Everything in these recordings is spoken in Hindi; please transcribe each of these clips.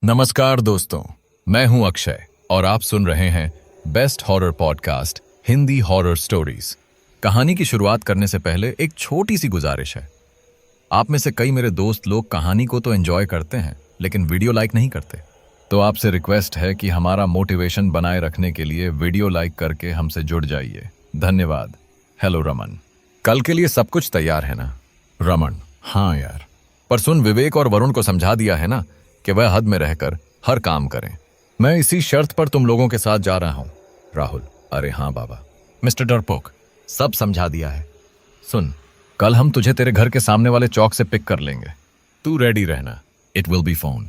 नमस्कार दोस्तों, मैं हूं अक्षय और आप सुन रहे हैं best horror podcast Hindi horror stories. कहानी की शुरुआत करने से पहले एक छोटी सी गुजारिश है। आप में से कई मेरे दोस्त लोग कहानी को तो एंजॉय करते हैं लेकिन वीडियो लाइक नहीं करते। तो आपसे रिक्वेस्ट है कि हमारा मोटिवेशन बनाए रखने के लिए वीडियो लाइक करके हमसे जुड़ जाइए। धन्यवाद। हेलो रमन, कल के लिए सब कुछ तैयार है ना? रमन, हाँ यार, पर सुन, विवेक और वरुण को समझा दिया है ना कि वह हद में रहकर हर काम करें। मैं इसी शर्त पर तुम लोगों के साथ जा रहा हूं। राहुल, अरे हाँ बाबा। मिस्टर डरपोक, सब समझा दिया है। सुन, कल हम तुझे तेरे घर के सामने वाले चौक से पिक कर लेंगे। तू रेडी रहना, इट विल बी फोन।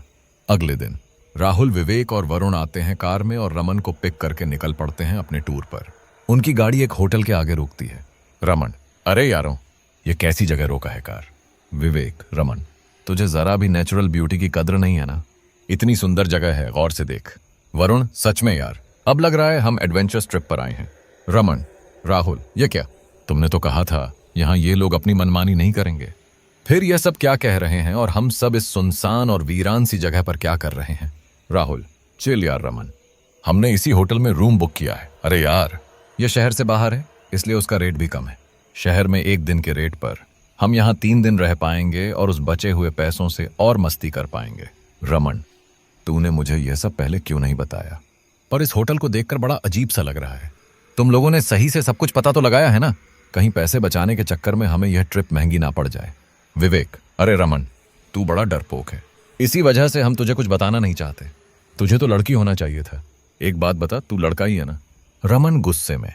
अगले दिन राहुल, विवेक और वरुण आते हैं कार में और रमन को पिक करके निकल पड़ते हैं अपने टूर पर। उनकी गाड़ी एक होटल के आगे रुकती है। रमन, अरे यारों, ये कैसी जगह रोका है कार? विवेक, रमन, तुझे जरा भी नेचुरल ब्यूटी की कद्र नहीं है ना? इतनी सुंदर जगह है, गौर से देख। वरुण, सच में यार, अब लग रहा है हम एडवेंचरस ट्रिप पर आए हैं। रमन, राहुल, ये क्या? तुमने तो कहा था यहाँ ये लोग अपनी मनमानी नहीं करेंगे। फिर यह सब क्या कह रहे हैं और हम सब इस सुनसान और वीरान सी जगह पर क्या कर रहे हैं? राहुल, चिल यार। रमन, हमने इसी होटल में रूम बुक किया है। अरे यार, यह शहर से बाहर है इसलिए उसका रेट भी कम है। शहर में एक दिन के रेट पर हम यहाँ 3 दिन रह पाएंगे और उस बचे हुए पैसों से और मस्ती कर पाएंगे। रमन, तूने मुझे यह सब पहले क्यों नहीं बताया? पर इस होटल को देखकर बड़ा अजीब सा लग रहा है। तुम लोगों ने सही से सब कुछ पता तो लगाया है ना? कहीं पैसे बचाने के चक्कर में हमें यह ट्रिप महंगी ना पड़ जाए। विवेक, अरे रमन, तू बड़ा डरपोक है, इसी वजह से हम तुझे कुछ बताना नहीं चाहते। तुझे तो लड़की होना चाहिए था। एक बात बता, तू लड़का ही है ना? रमन गुस्से में,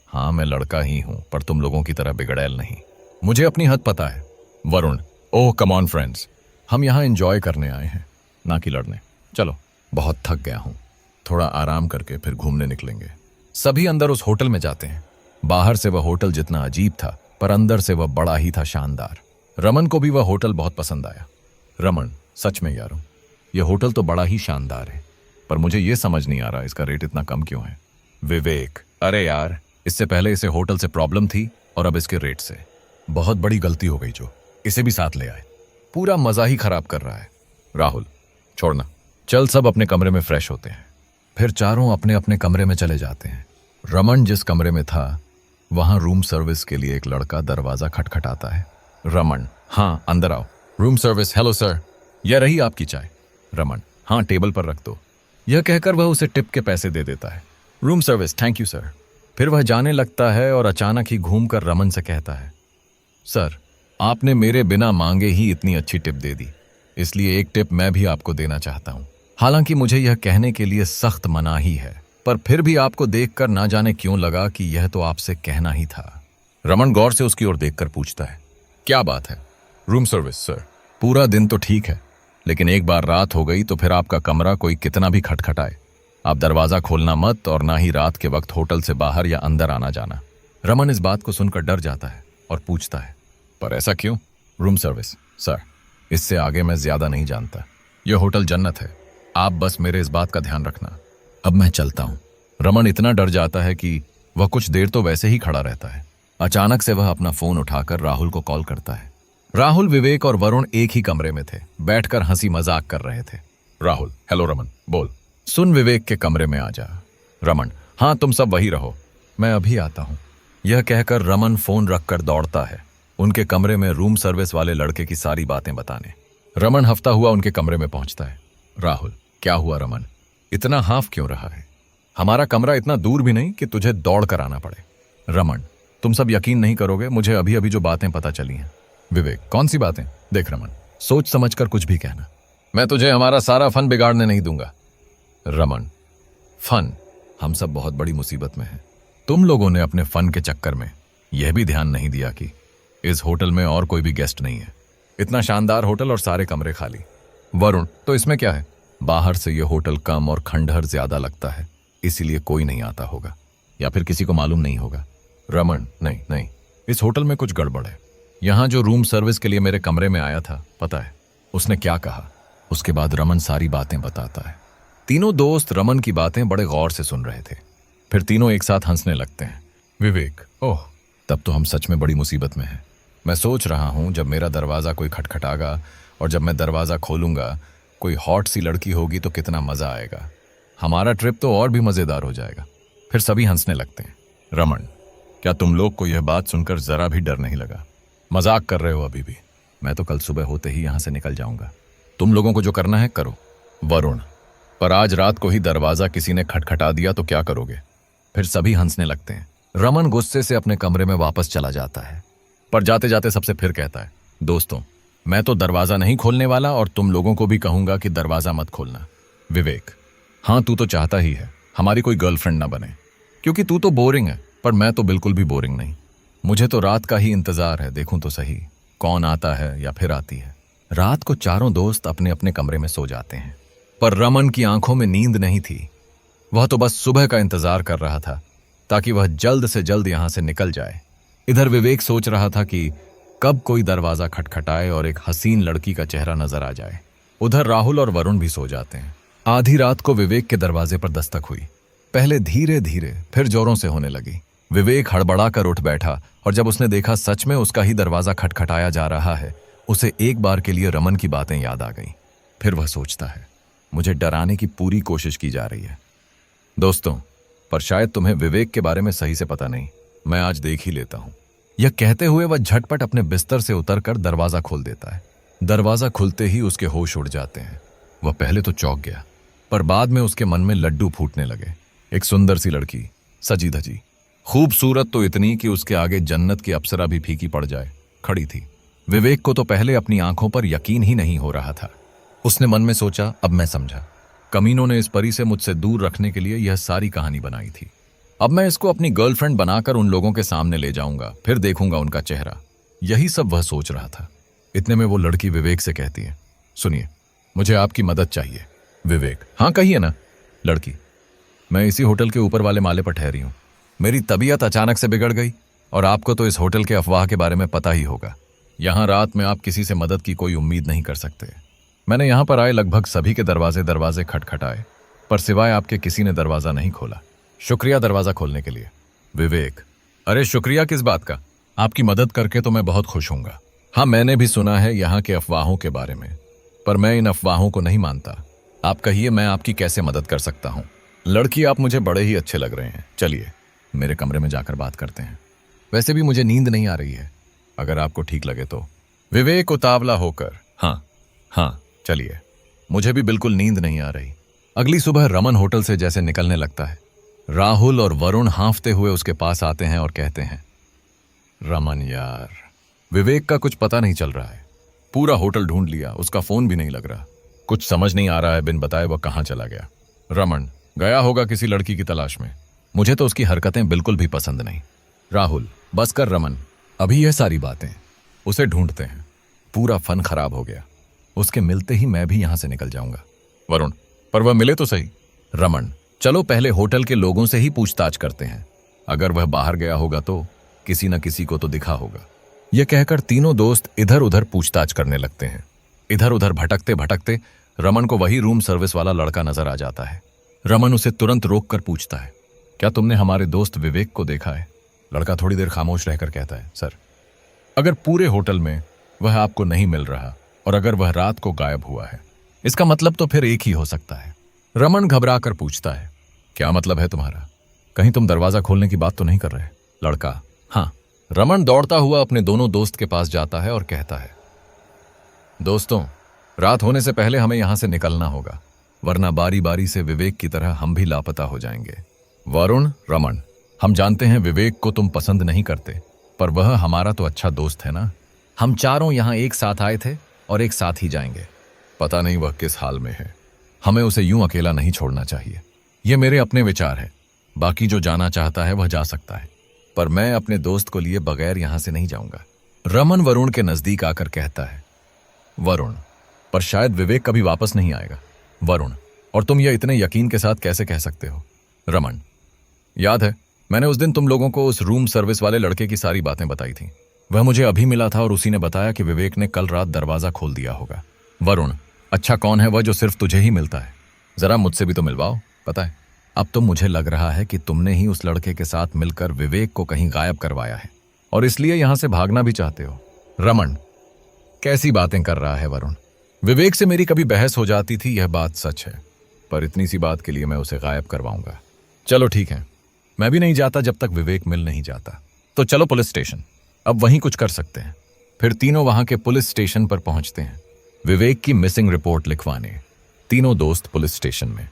हाँ मैं लड़का ही हूं, पर तुम लोगों की तरह बिगड़ैल नहीं। मुझे अपनी हद पता है। वरुण, ओह कम ऑन फ्रेंड्स, हम यहाँ एंजॉय करने आए हैं, ना कि लड़ने। चलो, बहुत थक गया हूँ, थोड़ा आराम करके फिर घूमने निकलेंगे। सभी अंदर उस होटल में जाते हैं। बाहर से वह होटल जितना अजीब था, पर अंदर से वह बड़ा ही था शानदार। रमन को भी वह होटल बहुत पसंद आया। रमन, सच में यारों, यह होटल तो बड़ा ही शानदार है, पर मुझे यह समझ नहीं आ रहा इसका रेट इतना कम क्यों है। विवेक, अरे यार, इससे पहले इसे होटल से प्रॉब्लम थी और अब इसके रेट से। बहुत बड़ी गलती हो गई जो इसे भी साथ ले आए, पूरा मजा ही खराब कर रहा है। राहुल, छोड़ना, चल सब अपने कमरे में फ्रेश होते हैं। फिर चारों अपने अपने कमरे में चले जाते हैं। रमन जिस कमरे में था वहां रूम सर्विस के लिए एक लड़का दरवाजा खटखटाता है। रमन, हाँ अंदर आओ। रूम सर्विस, हेलो सर, यह रही आपकी चाय। रमन, हाँ टेबल पर रख दो। यह कहकर वह उसे टिप के पैसे दे देता है। Room service, thank you sir. फिर वह जाने लगता है और अचानक ही घूमकर रमन से कहता है, सर, आपने मेरे बिना मांगे ही इतनी अच्छी टिप दे दी, इसलिए एक टिप मैं भी आपको देना चाहता हूं। हालांकि मुझे यह कहने के लिए सख्त मनाही है, पर फिर भी आपको देखकर ना जाने क्यों लगा कि यह तो आपसे कहना ही था। रमन गौर से उसकी ओर देखकर पूछता है, क्या बात है? रूम सर्विस सर, पूरा दिन तो ठीक है, लेकिन एक बार रात हो गई तो फिर आपका कमरा कोई कितना भी खटखटाए, आप दरवाजा खोलना मत और ना ही रात के वक्त होटल से बाहर या अंदर आना जाना। रमन इस बात को सुनकर डर जाता है और पूछता है, पर ऐसा क्यों? रूम सर्विस सर, इससे आगे मैं ज्यादा नहीं जानता। यह होटल जन्नत है, आप बस मेरे इस बात का ध्यान रखना। अब मैं चलता हूं। रमन इतना डर जाता है कि वह कुछ देर तो वैसे ही खड़ा रहता है। अचानक से वह अपना फोन उठाकर राहुल को कॉल करता है। राहुल, विवेक और वरुण एक ही कमरे में थे, बैठकर हंसी मजाक कर रहे थे। राहुल, हेलो रमन, बोल। सुन, विवेक के कमरे में आ जा। रमन, हाँ तुम सब वही रहो, मैं अभी आता हूं। यह कहकर रमन फोन रखकर दौड़ता है उनके कमरे में रूम सर्विस वाले लड़के की सारी बातें बताने। रमन हफ्ता हुआ उनके कमरे में पहुंचता है। राहुल, क्या हुआ रमन, इतना हाफ क्यों रहा है? हमारा कमरा इतना दूर भी नहीं कि तुझे दौड़ कर आना पड़े। रमन, तुम सब यकीन नहीं करोगे, मुझे अभी अभी जो बातें पता चली हैं। विवेक, कौन सी बातें? देख रमन, सोच समझ कर कुछ भी कहना, मैं तुझे हमारा सारा फन बिगाड़ने नहीं दूंगा। रमन, फन? हम सब बहुत बड़ी मुसीबत में हैं। तुम लोगों ने अपने फन के चक्कर में यह भी ध्यान नहीं दिया कि इस होटल में और कोई भी गेस्ट नहीं है। इतना शानदार होटल और सारे कमरे खाली। वरुण, तो इसमें क्या है? बाहर से यह होटल कम और खंडहर ज्यादा लगता है, इसीलिए कोई नहीं आता होगा, या फिर किसी को मालूम नहीं होगा। रमन, नहीं नहीं, इस होटल में कुछ गड़बड़ है। यहाँ जो रूम सर्विस के लिए मेरे कमरे में आया था, पता है उसने क्या कहा? उसके बाद रमन सारी बातें बताता है। तीनों दोस्त रमन की बातें बड़े गौर से सुन रहे थे। फिर तीनों एक साथ हंसने लगते हैं। विवेक, ओह, तब तो हम सच में बड़ी मुसीबत में हैं। मैं सोच रहा हूं जब मेरा दरवाज़ा कोई खटखटागा और जब मैं दरवाज़ा खोलूंगा कोई हॉट सी लड़की होगी तो कितना मजा आएगा। हमारा ट्रिप तो और भी मजेदार हो जाएगा। फिर सभी हंसने लगते हैं। रमन, क्या तुम लोग को यह बात सुनकर जरा भी डर नहीं लगा? मजाक कर रहे हो अभी भी? मैं तो कल सुबह होते ही यहां से निकल जाऊंगा। तुम लोगों को जो करना है करो। वरुण, पर आज रात को ही दरवाजा किसी ने खटखटा दिया तो क्या करोगे? फिर सभी हंसने लगते हैं। रमन गुस्से से अपने कमरे में वापस चला जाता है, पर जाते जाते सबसे फिर कहता है, दोस्तों, मैं तो दरवाजा नहीं खोलने वाला और तुम लोगों को भी कहूंगा कि दरवाजा मत खोलना। विवेक, हाँ तू तो चाहता ही है हमारी कोई गर्लफ्रेंड ना बने, क्योंकि तू तो बोरिंग है, पर मैं तो बिल्कुल भी बोरिंग नहीं। मुझे तो रात का ही इंतजार है, देखूं तो सही कौन आता है या फिर आती है। रात को चारों दोस्त अपने अपने कमरे में सो जाते हैं, पर रमन की आंखों में नींद नहीं थी। वह तो बस सुबह का इंतजार कर रहा था ताकि वह जल्द से जल्द यहां से निकल जाए। इधर विवेक सोच रहा था कि कब कोई दरवाजा खटखटाए और एक हसीन लड़की का चेहरा नजर आ जाए। उधर राहुल और वरुण भी सो जाते हैं। आधी रात को विवेक के दरवाजे पर दस्तक हुई। पहले धीरे धीरे फिर जोरों से होने लगी। विवेक हड़बड़ा कर उठ बैठा और जब उसने देखा सच में उसका ही दरवाजा खटखटाया जा रहा है, उसे एक बार के लिए रमन की बातें याद आ गईं। फिर वह सोचता है, मुझे डराने की पूरी कोशिश की जा रही है। दोस्तों, पर शायद तुम्हें विवेक के बारे में सही से पता नहीं, मैं आज देख ही लेता हूं। यह कहते हुए वह झटपट अपने बिस्तर से उतरकर दरवाजा खोल देता है। दरवाजा खुलते ही उसके होश उड़ जाते हैं। वह पहले तो चौंक गया, पर बाद में उसके मन में लड्डू फूटने लगे। एक सुंदर सी लड़की, सजी धजी, खूबसूरत तो इतनी कि उसके आगे जन्नत की अप्सरा भी फीकी पड़ जाए, खड़ी थी। विवेक को तो पहले अपनी आंखों पर यकीन ही नहीं हो रहा था। उसने मन में सोचा, अब मैं समझा, कमीनों ने इस परी से मुझसे दूर रखने के लिए यह सारी कहानी बनाई थी। अब मैं इसको अपनी गर्लफ्रेंड बनाकर उन लोगों के सामने ले जाऊंगा, फिर देखूंगा उनका चेहरा। यही सब वह सोच रहा था। इतने में वो लड़की विवेक से कहती है, सुनिए, मुझे आपकी मदद चाहिए। विवेक, हाँ कहिए ना। लड़की, मैं इसी होटल के ऊपर वाले माले पर ठहरी हूं। मेरी तबीयत अचानक से बिगड़ गई और आपको तो इस होटल के अफवाह के बारे में पता ही होगा। यहां रात में आप किसी से मदद की कोई उम्मीद नहीं कर सकते। मैंने यहां पर आए लगभग सभी के दरवाजे खटखटाए, पर सिवाय आपके किसी ने दरवाजा नहीं खोला। शुक्रिया दरवाजा खोलने के लिए। विवेक, अरे शुक्रिया किस बात का? आपकी मदद करके तो मैं बहुत खुश हूंगा। हाँ, मैंने भी सुना है यहाँ के अफवाहों के बारे में, पर मैं इन अफवाहों को नहीं मानता। आप कहिए, मैं आपकी कैसे मदद कर सकता हूँ? लड़की, आप मुझे बड़े ही अच्छे लग रहे हैं। चलिए मेरे कमरे में जाकर बात करते हैं। वैसे भी मुझे नींद नहीं आ रही है, अगर आपको ठीक लगे तो। विवेक उतावला होकर, हाँ चलिए, मुझे भी बिल्कुल नींद नहीं आ रही। अगली सुबह रमन होटल से जैसे निकलने लगता है, राहुल और वरुण हांफते हुए उसके पास आते हैं और कहते हैं, रमन यार, विवेक का कुछ पता नहीं चल रहा है। पूरा होटल ढूंढ लिया, उसका फोन भी नहीं लग रहा। कुछ समझ नहीं आ रहा है बिन बताए वह कहां चला गया। रमन, गया होगा किसी लड़की की तलाश में। मुझे तो उसकी हरकतें बिल्कुल भी पसंद नहीं। राहुल, बस कर रमन, अभी यह सारी बातें, उसे ढूंढते हैं। पूरा फन खराब हो गया। उसके मिलते ही मैं भी यहां से निकल जाऊंगा। वरुण, पर वह मिले तो सही। रमन, चलो पहले होटल के लोगों से ही पूछताछ करते हैं। अगर वह बाहर गया होगा तो किसी न किसी को तो दिखा होगा। यह कहकर तीनों दोस्त इधर उधर पूछताछ करने लगते हैं। इधर उधर भटकते भटकते रमन को वही रूम सर्विस वाला लड़का नजर आ जाता है। रमन उसे तुरंत रोक कर पूछता है, क्या तुमने हमारे दोस्त विवेक को देखा है? लड़का थोड़ी देर खामोश रहकर कहता है, सर, अगर पूरे होटल में वह आपको नहीं मिल रहा और अगर वह रात को गायब हुआ है, इसका मतलब तो फिर एक ही हो सकता है। रमन घबरा कर पूछता है, क्या मतलब है तुम्हारा? कहीं तुम दरवाजा खोलने की बात तो नहीं कर रहे? लड़का, हाँ। रमन दौड़ता हुआ अपने दोनों दोस्त के पास जाता है और कहता है, दोस्तों, रात होने से पहले हमें यहां से निकलना होगा, वरना बारी बारी से विवेक की तरह हम भी लापता हो जाएंगे। वरुण, रमन, हम जानते हैं विवेक को तुम पसंद नहीं करते, पर वह हमारा तो अच्छा दोस्त है ना। हम चारों यहां एक साथ आए थे और एक साथ ही जाएंगे। पता नहीं वह किस हाल में है, हमें उसे यूं अकेला नहीं छोड़ना चाहिए। ये मेरे अपने विचार है, बाकी जो जाना चाहता है वह जा सकता है, पर मैं अपने दोस्त को लिए बगैर यहां से नहीं जाऊंगा। रमन वरुण के नजदीक आकर कहता है, वरुण, पर शायद विवेक कभी वापस नहीं आएगा। वरुण, और तुम यह इतने यकीन के साथ कैसे कह सकते हो? रमन, याद है मैंने उस दिन तुम लोगों को उस रूम सर्विस वाले लड़के की सारी बातें बताई थी। वह मुझे अभी मिला था और उसी ने बताया कि विवेक ने कल रात दरवाजा खोल दिया होगा। वरुण, अच्छा कौन है वह जो सिर्फ तुझे ही मिलता है? जरा मुझसे भी तो मिलवाओ। पता है, अब तो मुझे लग रहा है कि तुमने ही उस लड़के के साथ मिलकर विवेक को कहीं गायब करवाया है और इसलिए यहां से भागना भी चाहते हो। रमन, कैसी बातें कर रहा है वरुण? विवेक से मेरी कभी बहस हो जाती थी, यह बात सच है, पर इतनी सी बात के लिए मैं उसे गायब करवाऊंगा। चलो ठीक है, मैं भी नहीं जाता जब तक विवेक मिल नहीं जाता। तो चलो पुलिस स्टेशन, अब वहीं कुछ कर सकते हैं। फिर तीनों वहां के पुलिस स्टेशन पर पहुंचते हैं विवेक की मिसिंग रिपोर्ट लिखवाने। तीनों दोस्त पुलिस स्टेशन में।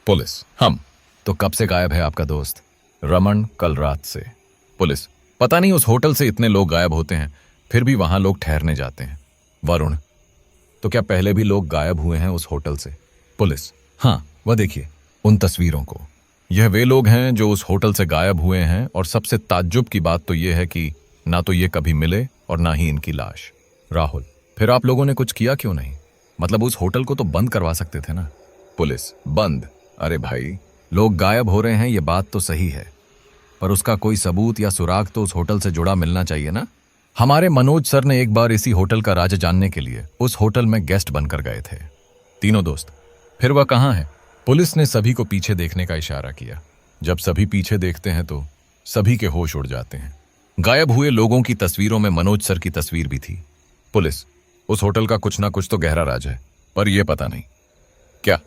पुलिस, हम तो कब से गायब है आपका दोस्त? रमन, कल रात से। पुलिस, पता नहीं उस होटल से इतने लोग गायब होते हैं, फिर भी वहां लोग ठहरने जाते हैं। वरुण, तो क्या पहले भी लोग गायब हुए हैं उस होटल से? पुलिस, हाँ, वह देखिए उन तस्वीरों को, यह वे लोग हैं जो उस होटल से गायब हुए हैं। और सबसे ताज्जुब की बात तो यह है कि ना तो ये कभी मिले और ना ही इनकी लाश। राहुल, फिर आप लोगों ने कुछ किया क्यों नहीं? मतलब उस होटल को तो बंद करवा सकते थे ना? पुलिस, बंद? अरे भाई, लोग गायब हो रहे हैं ये बात तो सही है, पर उसका कोई सबूत या सुराग तो उस होटल से जुड़ा मिलना चाहिए ना। हमारे मनोज सर ने एक बार इसी होटल का राज जानने के लिए उस होटल में गेस्ट बनकर गए थे। तीनों दोस्त, फिर वह कहाँ है? पुलिस ने सभी को पीछे देखने का इशारा किया। जब सभी पीछे देखते हैं तो सभी के होश उड़ जाते हैं। गायब हुए लोगों की तस्वीरों में मनोज सर की तस्वीर भी थी। पुलिस, उस होटल का कुछ ना कुछ तो गहरा राज है, पर यह पता नहीं क्या,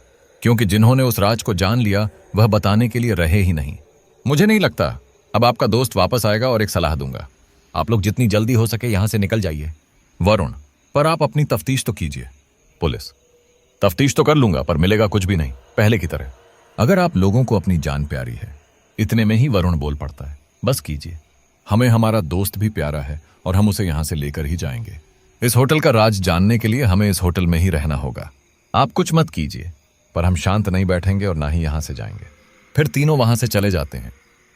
क्योंकि जिन्होंने उस राज को जान लिया वह बताने के लिए रहे ही नहीं। मुझे नहीं लगता अब आपका दोस्त वापस आएगा, और एक सलाह दूंगा, आप लोग जितनी जल्दी हो सके यहां से निकल जाइए। वरुण, पर आप अपनी तफ्तीश तो कीजिए। पुलिस, तफ्तीश तो कर लूंगा, पर मिलेगा कुछ भी नहीं, पहले की तरह। अगर आप लोगों को अपनी जान प्यारी है, इतने में ही वरुण बोल पड़ता है, बस कीजिए, हमें हमारा दोस्त भी प्यारा है और हम उसे यहां से लेकर ही जाएंगे। इस होटल का राज जानने के लिए हमें इस होटल में ही रहना होगा। आप कुछ मत कीजिए, पर हम शांत नहीं बैठेंगे और ना ही यहां से जाएंगे। फिर तीनों वहां से चले जाते हैं।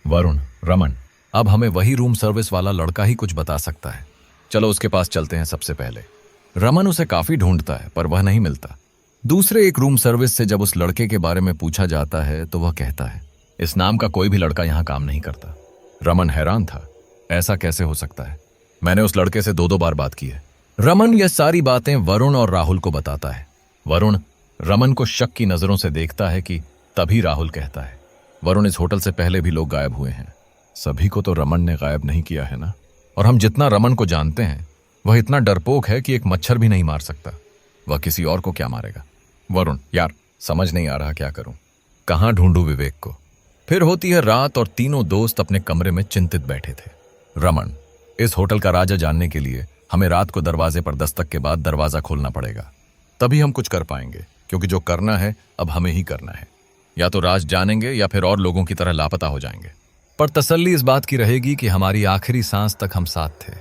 वरुण, रमन, अब हमें वही रूम सर्विस वाला लड़का ही कुछ बता सकता है, चलो उसके पास चलते हैं सबसे पहले। रमन उसे काफी ढूंढता है पर वह नहीं मिलता। दूसरे एक रूम सर्विस से जब उस लड़के के बारे में पूछा जाता है तो वह कहता है, इस नाम का कोई भी लड़का यहां काम नहीं करता। रमन हैरान था, ऐसा कैसे हो सकता है? मैंने उस लड़के से 2-2 बार बात की है। रमन यह सारी बातें वरुण और राहुल को बताता है। वरुण रमन को शक की नजरों से देखता है कि तभी राहुल कहता है, वरुण, इस होटल से पहले भी लोग गायब हुए हैं, सभी को तो रमन ने गायब नहीं किया है ना? और हम जितना रमन को जानते हैं वह इतना डरपोक है कि एक मच्छर भी नहीं मार सकता, वह किसी और को क्या मारेगा? वरुण, यार समझ नहीं आ रहा क्या करूं, कहां ढूंढूं विवेक को? फिर होती है रात और तीनों दोस्त अपने कमरे में चिंतित बैठे थे। रमन, इस होटल का राजा जानने के लिए हमें रात को दरवाजे पर दस्तक के बाद दरवाजा खोलना पड़ेगा, तभी हम कुछ कर पाएंगे, क्योंकि जो करना है अब हमें ही करना है। या तो राज जानेंगे या फिर और लोगों की तरह लापता हो जाएंगे, पर तसल्ली इस बात की रहेगी कि हमारी आखिरी सांस तक हम साथ थे।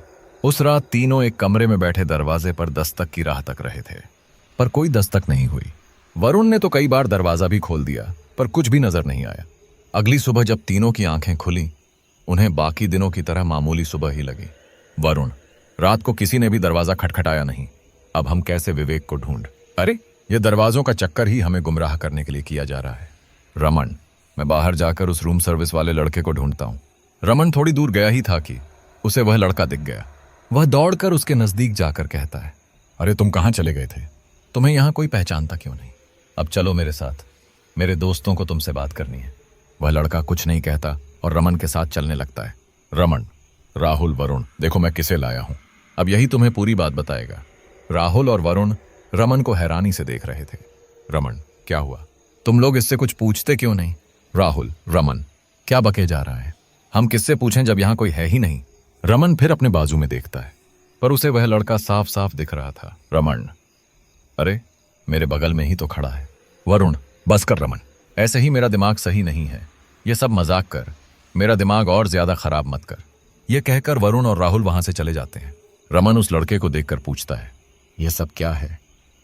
उस रात तीनों एक कमरे में बैठे दरवाजे पर दस्तक की राह तक रहे थे, पर कोई दस्तक नहीं हुई। वरुण ने तो कई बार दरवाजा भी खोल दिया, पर कुछ भी नजर नहीं आया। अगली सुबह जब तीनों की आंखें खुली, उन्हें बाकी दिनों की तरह मामूली सुबह ही लगी। वरुण, रात को किसी ने भी दरवाजा खटखटाया नहीं, अब हम कैसे विवेक को ढूंढ? अरे, यह दरवाजों का चक्कर ही हमें गुमराह करने के लिए किया जा रहा है। रमन, मैं बाहर जाकर उस रूम सर्विस वाले लड़के को ढूंढता हूं। रमन थोड़ी दूर गया ही था कि उसे वह लड़का दिख गया। वह दौड़कर उसके नजदीक जाकर कहता है, अरे तुम कहां चले गए थे? तुम्हें यहां कोई पहचानता क्यों नहीं? अब चलो मेरे साथ, मेरे दोस्तों को तुमसे बात करनी है। वह लड़का कुछ नहीं कहता और रमन के साथ चलने लगता है। रमन, राहुल, वरुण, देखो मैं किसे लाया हूं, अब यही तुम्हें पूरी बात बताएगा। राहुल और वरुण रमन को हैरानी से देख रहे थे। रमन, क्या हुआ? तुम लोग इससे कुछ पूछते क्यों नहीं? राहुल, रमन क्या बके जा रहा है? हम किससे पूछें जब यहां कोई है ही नहीं? रमन फिर अपने बाजू में देखता है, पर उसे वह लड़का साफ साफ दिख रहा था। रमन, अरे मेरे बगल में ही तो खड़ा है। वरुण, बस कर रमन, ऐसे ही मेरा दिमाग सही नहीं है, यह सब मजाक कर, मेरा दिमाग और ज्यादा खराब मत कर। यह कहकर वरुण और राहुल वहां से चले जाते हैं। रमन उस लड़के को देखकर पूछता है, यह सब क्या है?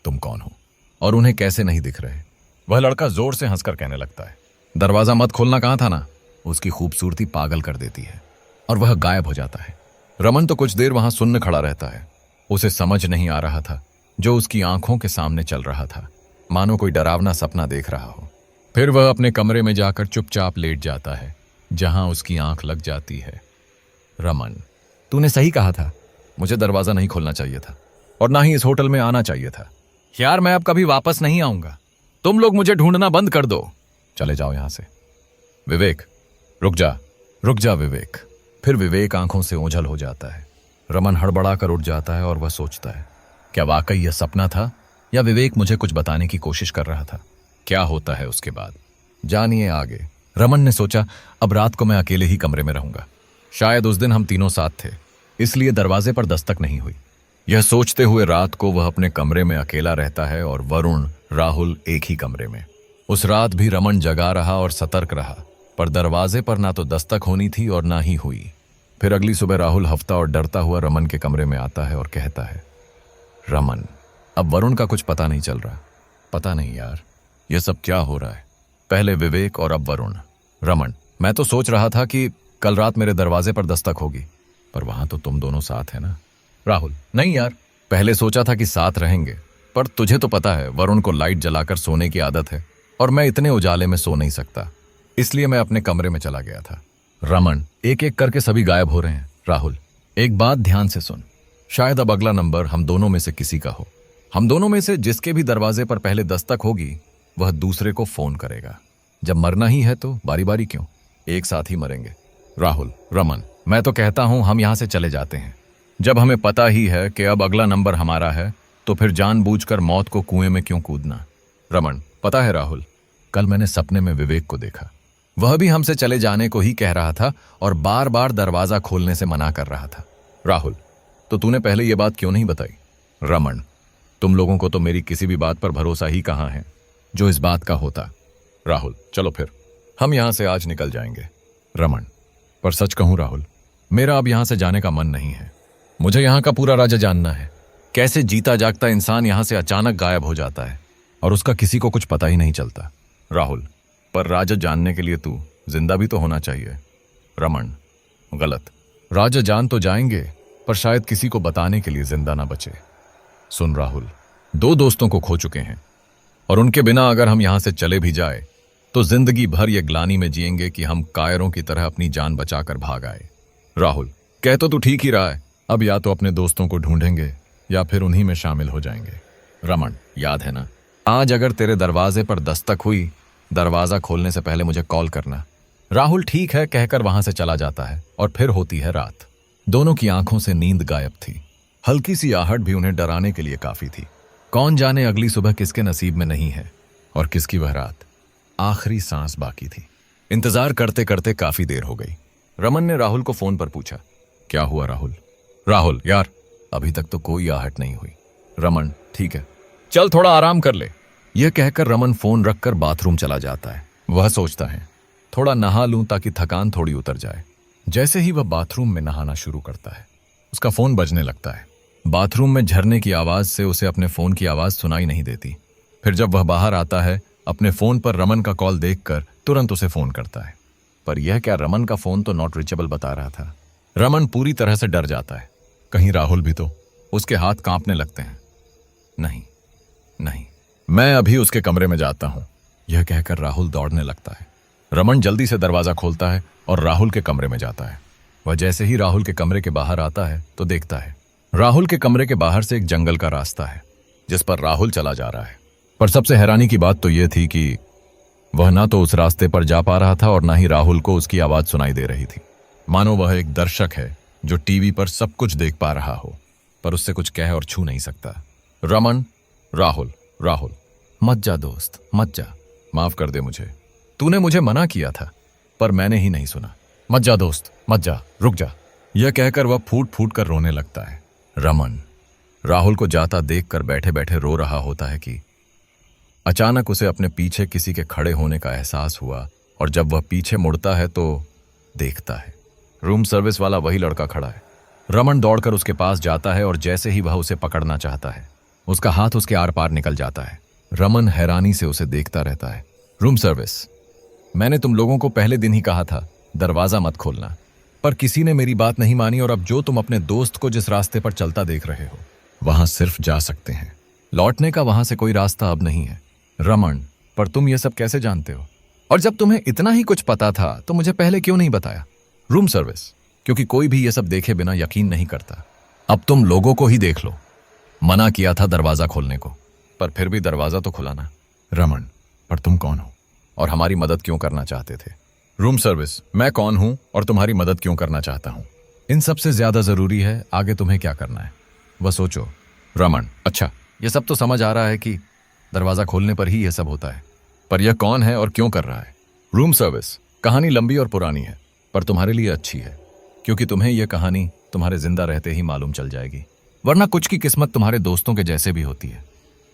तुम कौन हो और उन्हें कैसे नहीं दिख रहे? वह लड़का जोर से हंसकर कहने लगता है, दरवाजा मत खोलना कहा था ना। उसकी खूबसूरती पागल कर देती है और वह गायब हो जाता है। रमन तो कुछ देर वहां सुन्न खड़ा रहता है। उसे समझ नहीं आ रहा था जो उसकी आंखों के सामने चल रहा था, मानो कोई डरावना सपना देख रहा हो। फिर वह अपने कमरे में जाकर चुपचाप लेट जाता है, जहां उसकी आंख लग जाती है। रमन, तूने सही कहा था, मुझे दरवाजा नहीं खोलना चाहिए था और ना ही इस होटल में आना चाहिए था। यार मैं अब कभी वापस नहीं आऊंगा, तुम लोग मुझे ढूंढना बंद कर दो, चले जाओ यहां से। विवेक, रुक जा विवेक। फिर विवेक आंखों से ओझल हो जाता है। रमन हड़बड़ाकर उठ जाता है और वह सोचता है, क्या वाकई यह सपना था या विवेक मुझे कुछ बताने की कोशिश कर रहा था? क्या होता है उसके बाद, जानिए आगे। रमन ने सोचा, अब रात को मैं अकेले ही कमरे में रहूंगा। शायद उस दिन हम तीनों साथ थे, इसलिए दरवाजे पर दस्तक नहीं हुई। यह सोचते हुए रात को वह अपने कमरे में अकेला रहता है और वरुण, राहुल एक ही कमरे में। उस रात भी रमन जगा रहा और सतर्क रहा, पर दरवाजे पर ना तो दस्तक होनी थी और ना ही हुई। फिर अगली सुबह राहुल हफ्ता और डरता हुआ रमन के कमरे में आता है और कहता है, रमन, अब वरुण का कुछ पता नहीं चल रहा। पता नहीं यार, यह सब क्या हो रहा है? पहले विवेक और अब वरुण। रमन, मैं तो सोच रहा था कि कल रात मेरे दरवाजे पर दस्तक होगी, पर वहां तो तुम दोनों साथ है ना। राहुल, नहीं यार, पहले सोचा था कि साथ रहेंगे, पर तुझे तो पता है वरुण को लाइट जलाकर सोने की आदत है और मैं इतने उजाले में सो नहीं सकता, इसलिए मैं अपने कमरे में चला गया था। रमन, एक एक करके सभी गायब हो रहे हैं। राहुल, एक बात ध्यान से सुन, शायद अब अगला नंबर हम दोनों में से किसी का हो। हम दोनों में से जिसके भी दरवाजे पर पहले दस्तक होगी वह दूसरे को फोन करेगा। जब मरना ही है तो बारी बारी क्यों, एक साथ ही मरेंगे। राहुल, रमन, मैं तो कहता हूं हम यहां से चले जाते हैं। जब हमें पता ही है कि अब अगला नंबर हमारा है तो फिर जानबूझकर मौत को कुएं में क्यों कूदना। रमन, पता है राहुल, कल मैंने सपने में विवेक को देखा। वह भी हमसे चले जाने को ही कह रहा था और बार बार दरवाजा खोलने से मना कर रहा था। राहुल, तो तूने पहले यह बात क्यों नहीं बताई? रमन, तुम लोगों को तो मेरी किसी भी बात पर भरोसा ही कहां है जो इस बात का होता। राहुल, चलो फिर हम यहां से आज निकल जाएंगे। रमन, पर सच कहूं राहुल, मेरा अब यहां से जाने का मन नहीं है। मुझे यहां का पूरा राज जानना है। कैसे जीता जागता इंसान यहां से अचानक गायब हो जाता है और उसका किसी को कुछ पता ही नहीं चलता। राहुल, पर राज जानने के लिए तू जिंदा भी तो होना चाहिए। रमन, गलत। राज जान तो जाएंगे, पर शायद किसी को बताने के लिए जिंदा ना बचे। सुन राहुल, दो दोस्तों को खो चुके हैं और उनके बिना अगर हम यहां से चले भी जाए तो जिंदगी भर ये ग्लानि में जिएंगे कि हम कायरों की तरह अपनी जान बचाकर भाग आए। राहुल, कह तो तू ठीक ही रहा है, अब या तो अपने दोस्तों को ढूंढेंगे या फिर उन्हीं में शामिल हो जाएंगे। रमन, याद है ना, आज अगर तेरे दरवाजे पर दस्तक हुई, दरवाजा खोलने से पहले मुझे कॉल करना। राहुल ठीक है कहकर वहां से चला जाता है और फिर होती है रात। दोनों की आंखों से नींद गायब थी। हल्की सी आहट भी उन्हें डराने के लिए काफी थी। कौन जाने अगली सुबह किसके नसीब में नहीं है और किसकी वह रात। आखिरी सांस बाकी थी। इंतजार करते करते काफी देर हो गई। रमन ने राहुल को फोन पर पूछा, क्या हुआ राहुल? राहुल, यार अभी तक तो कोई आहट नहीं हुई। रमन, ठीक है, चल थोड़ा आराम कर ले। यह कहकर रमन फोन रखकर बाथरूम चला जाता है। वह सोचता है, थोड़ा नहा लूं ताकि थकान थोड़ी उतर जाए। जैसे ही वह बाथरूम में नहाना शुरू करता है, उसका फोन बजने लगता है। बाथरूम में झरने की आवाज से उसे अपने फोन की आवाज सुनाई नहीं देती। फिर जब वह बाहर आता है, अपने फोन पर रमन का कॉल देखकर तुरंत उसे फोन करता है, पर यह क्या, रमन का फोन तो नॉट रीचेबल बता रहा था। रमन पूरी तरह से डर जाता है, कहीं राहुल भी तो। उसके हाथ कांपने लगते हैं। नहीं नहीं, मैं अभी उसके कमरे में जाता हूं, यह कहकर राहुल दौड़ने लगता है। रमन जल्दी से दरवाजा खोलता है और राहुल के कमरे में जाता है। वह जैसे ही राहुल के कमरे के बाहर आता है तो देखता है राहुल के कमरे के बाहर से एक जंगल का रास्ता है जिस पर राहुल चला जा रहा है। पर सबसे हैरानी की बात तो यह थी कि वह ना तो उस रास्ते पर जा पा रहा था और ना ही राहुल को उसकी आवाज सुनाई दे रही थी। मानो वह एक दर्शक है जो टीवी पर सब कुछ देख पा रहा हो, पर उससे कुछ कह और छू नहीं सकता। रमन, राहुल, राहुल, मत जा दोस्त, मत जा, माफ कर दे मुझे, तूने मुझे मना किया था पर मैंने ही नहीं सुना। मत जा दोस्त, मत जा, रुक जा, यह कहकर वह फूट फूट कर रोने लगता है। रमन राहुल को जाता देखकर बैठे बैठे रो रहा होता है कि अचानक उसे अपने पीछे किसी के खड़े होने का एहसास हुआ और जब वह पीछे मुड़ता है तो देखता है रूम सर्विस वाला वही लड़का खड़ा है। रमन दौड़कर उसके पास जाता है और जैसे ही वह उसे पकड़ना चाहता है, उसका हाथ उसके आर पार निकल जाता है। रमन हैरानी से उसे देखता रहता है। रूम सर्विस, मैंने तुम लोगों को पहले दिन ही कहा था दरवाजा मत खोलना, पर किसी ने मेरी बात नहीं मानी और अब जो तुम अपने दोस्त को जिस रास्ते पर चलता देख रहे हो वहां सिर्फ जा सकते हैं, लौटने का वहां से कोई रास्ता अब नहीं है। रमन, पर तुम ये सब कैसे जानते हो? और जब तुम्हें इतना ही कुछ पता था तो मुझे पहले क्यों नहीं बताया? रूम सर्विस, क्योंकि कोई भी ये सब देखे बिना यकीन नहीं करता। अब तुम लोगों को ही देख लो, मना किया था दरवाजा खोलने को, पर फिर भी दरवाजा तो खुला ना। रमन, पर तुम कौन हो और हमारी मदद क्यों करना चाहते थे? रूम सर्विस, मैं कौन हूं और तुम्हारी मदद क्यों करना चाहता हूं, इन सबसे ज्यादा जरूरी है आगे तुम्हें क्या करना है, वह सोचो। रमन, अच्छा ये सब तो समझ आ रहा है कि दरवाजा खोलने पर ही यह सब होता है, पर यह कौन है और क्यों कर रहा है? Room service. कहानी लंबी और पुरानी है, पर तुम्हारे लिए अच्छी है, क्योंकि तुम्हें यह कहानी तुम्हारे जिंदा रहते ही मालूम चल जाएगी, वरना कुछ की किस्मत तुम्हारे दोस्तों के जैसे भी होती है।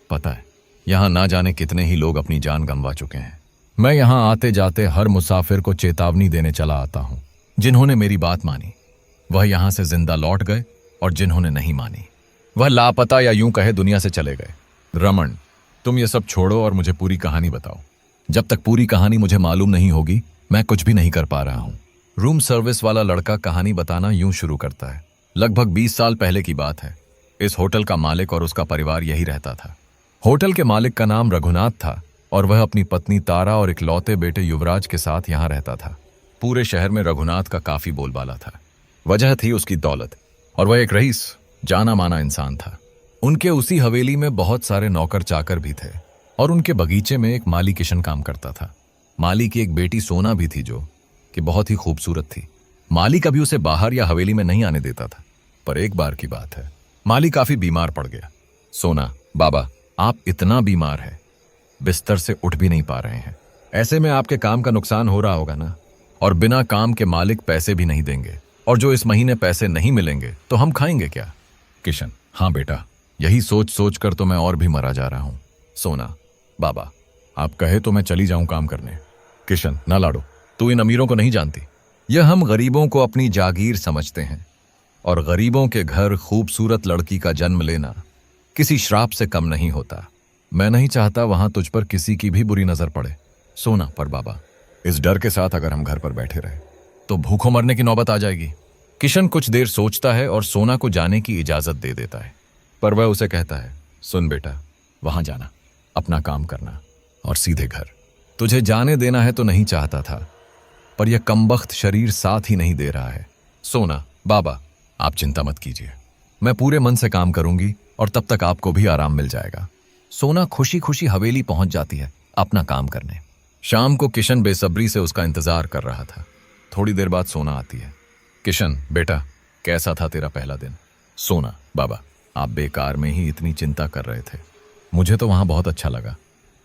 पता है, यहां ना जाने कितने ही लोग अपनी जान गंवा चुके हैं। मैं यहां आते जाते हर मुसाफिर को चेतावनी देने चला आता हूं। जिन्होंने मेरी बात मानी वह यहां से जिंदा लौट गए, और जिन्होंने नहीं मानी वह लापता या यूं कहे दुनिया से चले गए। रमन, तुम ये सब छोड़ो और मुझे पूरी कहानी बताओ। जब तक पूरी कहानी मुझे मालूम नहीं होगी मैं कुछ भी नहीं कर पा रहा हूं। रूम सर्विस वाला लड़का कहानी बताना यूं शुरू करता है। लगभग 20 साल पहले की बात है। इस होटल का मालिक और उसका परिवार यही रहता था। होटल के मालिक का नाम रघुनाथ था और वह अपनी पत्नी तारा और इकलौते बेटे युवराज के साथ यहां रहता था। पूरे शहर में रघुनाथ का काफी बोलबाला था। वजह थी उसकी दौलत, और वह एक रईस जाना माना इंसान था। उनके उसी हवेली में बहुत सारे नौकर चाकर भी थे, और उनके बगीचे में एक माली किशन काम करता था। माली की एक बेटी सोना भी थी, जो कि बहुत ही खूबसूरत थी। माली कभी उसे बाहर या हवेली में नहीं आने देता था, पर एक बार की बात है, माली काफी बीमार पड़ गया। सोना, बाबा, आप इतना बीमार है, बिस्तर से उठ भी नहीं पा रहे हैं। ऐसे में आपके काम का नुकसान हो रहा होगा ना, और बिना काम के मालिक पैसे भी नहीं देंगे, और जो इस महीने पैसे नहीं मिलेंगे तो हम खाएंगे क्या? किशन, हाँ बेटा, यही सोच सोच कर तो मैं और भी मरा जा रहा हूं। सोना, बाबा, आप कहे तो मैं चली जाऊं काम करने। किशन, ना लाडो, तू इन अमीरों को नहीं जानती। यह हम गरीबों को अपनी जागीर समझते हैं, और गरीबों के घर खूबसूरत लड़की का जन्म लेना किसी श्राप से कम नहीं होता। मैं नहीं चाहता वहां तुझ पर किसी की भी बुरी नजर पड़े। सोना, पर बाबा, इस डर के साथ अगर हम घर पर बैठे रहे तो भूखों मरने की नौबत आ जाएगी। किशन कुछ देर सोचता है और सोना को जाने की इजाजत दे देता है, पर वह उसे कहता है, सुन बेटा, वहां जाना, अपना काम करना और सीधे घर। तुझे जाने देना है तो नहीं चाहता था, पर यह कमबख्त शरीर साथ ही नहीं दे रहा है। सोना, बाबा, आप चिंता मत कीजिए, मैं पूरे मन से काम करूंगी और तब तक आपको भी आराम मिल जाएगा। सोना खुशी खुशी हवेली पहुंच जाती है अपना काम करने। शाम को किशन बेसब्री से उसका इंतजार कर रहा था। थोड़ी देर बाद सोना आती है। किशन, बेटा, कैसा था तेरा पहला दिन? सोना, बाबा, आप बेकार में ही इतनी चिंता कर रहे थे, मुझे तो वहां बहुत अच्छा लगा।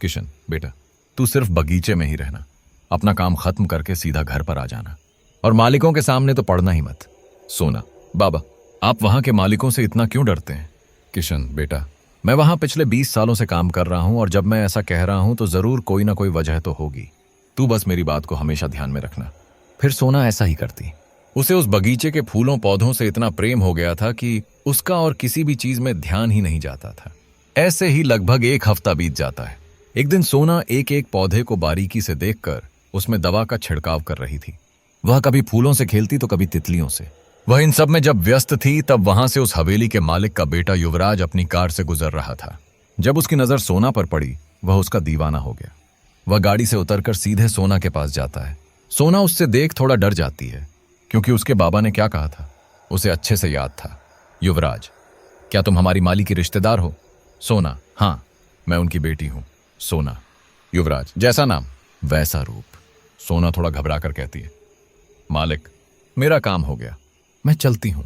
किशन, बेटा, तू सिर्फ बगीचे में ही रहना, अपना काम खत्म करके सीधा घर पर आ जाना, और मालिकों के सामने तो पड़ना ही मत। सोना, बाबा, आप वहां के मालिकों से इतना क्यों डरते हैं? किशन, बेटा, मैं वहां पिछले 20 सालों से काम कर रहा हूं, और जब मैं ऐसा कह रहा हूं तो जरूर कोई ना कोई वजह तो होगी। तू बस मेरी बात को हमेशा ध्यान में रखना। फिर सोना ऐसा ही करती। उसे उस बगीचे के फूलों पौधों से इतना प्रेम हो गया था कि उसका और किसी भी चीज में ध्यान ही नहीं जाता था। ऐसे ही लगभग 1 हफ्ता बीत जाता है। एक दिन सोना एक एक पौधे को बारीकी से देखकर उसमें दवा का छिड़काव कर रही थी। वह कभी फूलों से खेलती तो कभी तितलियों से। वह इन सब में जब व्यस्त थी तब वहां से उस हवेली के मालिक का बेटा युवराज अपनी कार से गुजर रहा था। जब उसकी नजर सोना पर पड़ी, वह उसका दीवाना हो गया। वह गाड़ी से उतरकर सीधे सोना के पास जाता है। सोना उससे देख थोड़ा डर जाती है, क्योंकि उसके बाबा ने क्या कहा था उसे अच्छे से याद था। युवराज, क्या तुम हमारी माली की रिश्तेदार हो? सोना, हाँ, मैं उनकी बेटी हूं। सोना, युवराज, जैसा नाम वैसा रूप। सोना थोड़ा घबरा कर कहती है, मालिक, मेरा काम हो गया, मैं चलती हूं।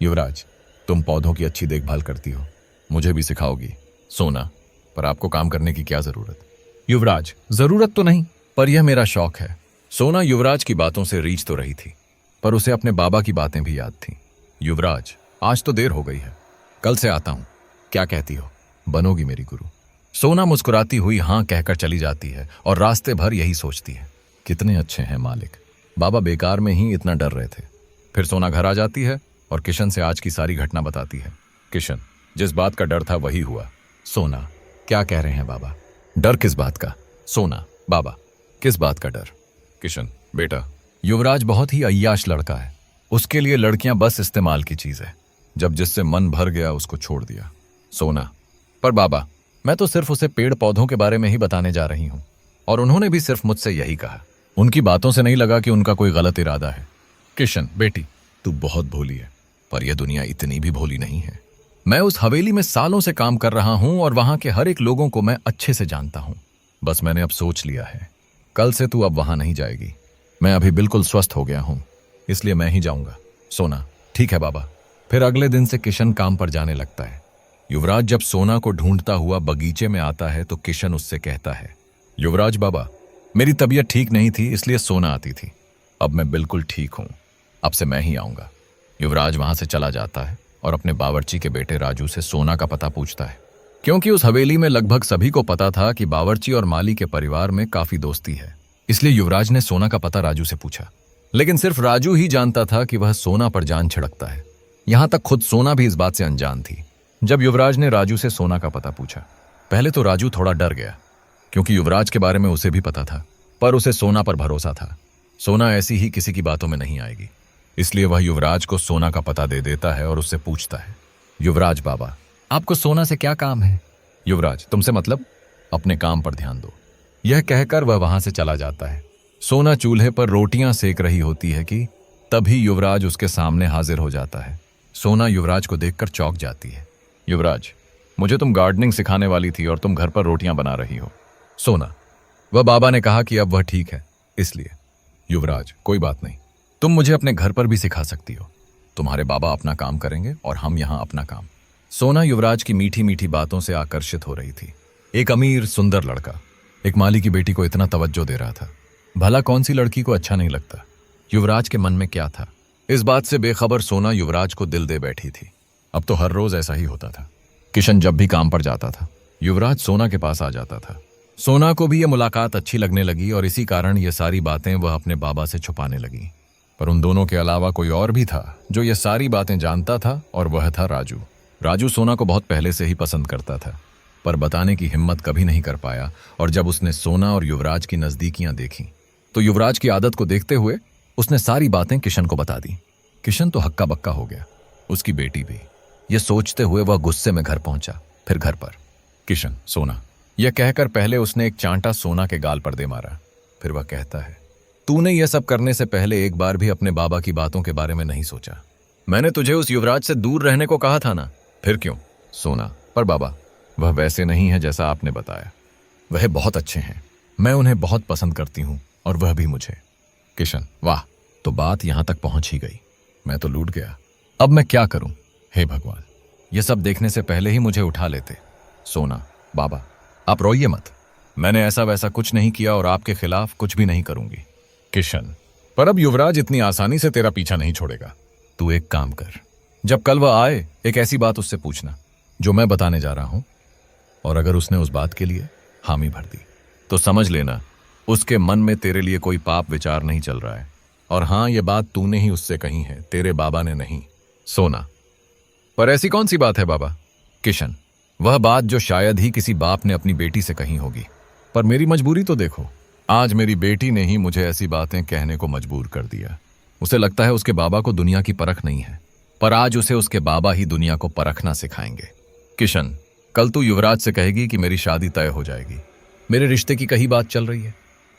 युवराज, तुम पौधों की अच्छी देखभाल करती हो, मुझे भी सिखाओगी? सोना, पर आपको काम करने की क्या जरूरत? युवराज, जरूरत तो नहीं, पर यह मेरा शौक है। सोना युवराज की बातों से रीझ तो रही थी, पर उसे अपने बाबा की बातें भी याद थीं। युवराज, आज तो देर हो गई है, कल से आता हूं, क्या कहती हो, बनोगी मेरी गुरु? सोना मुस्कुराती हुई हां कहकर चली जाती है, और रास्ते भर यही सोचती है, कितने अच्छे हैं मालिक, बाबा बेकार में ही इतना डर रहे थे। फिर सोना घर आ जाती है और किशन से आज की सारी घटना बताती है। किशन, जिस बात का डर था वही हुआ। सोना, क्या कह रहे हैं बाबा? डर किस बात का? सोना, बाबा, किस बात का डर? किशन, बेटा, युवराज बहुत ही अय्याश लड़का है, उसके लिए लड़कियां बस इस्तेमाल की चीज है, जब जिससे मन भर गया उसको छोड़ दिया। सोना, पर बाबा, मैं तो सिर्फ उसे पेड़ पौधों के बारे में ही बताने जा रही हूं, और उन्होंने भी सिर्फ मुझसे यही कहा, उनकी बातों से नहीं लगा कि उनका कोई गलत इरादा है। किशन, बेटी, तू बहुत भोली है, पर यह दुनिया इतनी भी भोली नहीं है। मैं उस हवेली में सालों से काम कर रहा हूं और वहां के हर एक लोगों को मैं अच्छे से जानता हूं। बस मैंने अब सोच लिया है, कल से तू अब वहां नहीं जाएगी। मैं अभी बिल्कुल स्वस्थ हो गया हूं, इसलिए मैं ही जाऊंगा। सोना, ठीक है बाबा। फिर अगले दिन से किशन काम पर जाने लगता है। युवराज जब सोना को ढूंढता हुआ बगीचे में आता है तो किशन उससे कहता है, युवराज बाबा, मेरी तबीयत ठीक नहीं थी इसलिए सोना आती थी। अब मैं बिल्कुल ठीक हूं, अब से मैं ही आऊंगा। युवराज वहां से चला जाता है और अपने बावर्ची के बेटे राजू से सोना का पता पूछता है, क्योंकि उस हवेली में लगभग सभी को पता था कि बावर्ची और माली के परिवार में काफी दोस्ती है। इसलिए युवराज ने सोना का पता राजू से पूछा, लेकिन सिर्फ राजू ही जानता था कि वह सोना पर जान छिड़कता है। यहां तक खुद सोना भी इस बात से अनजान थी। जब युवराज ने राजू से सोना का पता पूछा, पहले तो राजू थोड़ा डर गया, क्योंकि युवराज के बारे में उसे भी पता था, पर उसे सोना पर भरोसा था। सोना ऐसी ही किसी की बातों में नहीं आएगी। इसलिए वह युवराज को सोना का पता दे देता है और उससे पूछता है, युवराज बाबा, आपको सोना से क्या काम है? युवराज, तुमसे मतलब? अपने काम पर ध्यान दो। यह कहकर वह वहां से चला जाता है। सोना चूल्हे पर रोटियां सेक रही होती है कि तभी युवराज उसके सामने हाजिर हो जाता है। सोना युवराज को देखकर चौंक जाती है। युवराज, मुझे तुम गार्डनिंग सिखाने वाली थी और तुम घर पर रोटियां बना रही हो। सोना, वह बाबा ने कहा कि अब वह ठीक है, इसलिए। युवराज, कोई बात नहीं, तुम मुझे अपने घर पर भी सिखा सकती हो। तुम्हारे बाबा अपना काम करेंगे और हम यहां अपना काम। सोना युवराज की मीठी मीठी बातों से आकर्षित हो रही थी। एक अमीर सुंदर लड़का एक माली की बेटी को इतना तवज्जो दे रहा था। भला कौन सी लड़की को अच्छा नहीं लगता? युवराज के मन में क्या था, इस बात से बेखबर सोना युवराज को दिल दे बैठी थी। अब तो हर रोज ऐसा ही होता था। किशन जब भी काम पर जाता था, युवराज सोना के पास आ जाता था। सोना को भी यह मुलाकात अच्छी लगने लगी और इसी कारण ये सारी बातें वह अपने बाबा से छुपाने लगी। पर उन दोनों के अलावा कोई और भी था जो ये सारी बातें जानता था, और वह था राजू। राजू सोना को बहुत पहले से ही पसंद करता था, पर बताने की हिम्मत कभी नहीं कर पाया। और जब उसने सोना और युवराज की नजदीकियां देखी तो युवराज की आदत को देखते हुए उसने सारी बातें किशन को बता दी। किशन तो हक्का बक्का हो गया, उसकी बेटी भी। यह सोचते हुए वह गुस्से में घर पहुंचा, फिर घर पर। किशन, सोना, यह कहकर पहले उसने एक चांटा सोना के गाल पर दे मारा। फिर वह कहता है, तूने यह सब करने से पहले एक बार भी अपने बाबा की बातों के बारे में नहीं सोचा। मैंने तुझे उस युवराज से दूर रहने को कहा था ना। फिर क्यों? सोना, पर बाबा, वह वैसे नहीं है जैसा आपने बताया। वह बहुत अच्छे हैं, मैं उन्हें बहुत पसंद करती हूं और वह भी मुझे। किशन, वाह, तो बात यहां तक पहुंच ही गई। मैं तो लूट गया। अब मैं क्या करूं? हे भगवान, यह सब देखने से पहले ही मुझे उठा लेते। सोना, बाबा, आप रोइए मत। मैंने ऐसा वैसा कुछ नहीं किया और आपके खिलाफ कुछ भी नहीं करूंगी। किशन, पर अब युवराज इतनी आसानी से तेरा पीछा नहीं छोड़ेगा। तू एक काम कर, जब कल वह आए एक ऐसी बात उससे पूछना जो मैं बताने जा रहा हूं, और अगर उसने उस बात के लिए हामी भर दी तो समझ लेना उसके मन में तेरे लिए कोई पाप विचार नहीं चल रहा है। और हां, यह बात तूने ही उससे कही है, तेरे बाबा ने नहीं। सोना, पर ऐसी कौन सी बात है बाबा? किशन, वह बात जो शायद ही किसी बाप ने अपनी बेटी से कही होगी। पर मेरी मजबूरी तो देखो, आज मेरी बेटी ने ही मुझे ऐसी बातें कहने को मजबूर कर दिया। उसे लगता है उसके बाबा को दुनिया की परख नहीं है, पर आज उसे उसके बाबा ही दुनिया को परखना सिखाएंगे। किशन, कल तू युवराज से कहेगी कि मेरी शादी तय हो जाएगी। मेरे रिश्ते की कही बात चल रही है।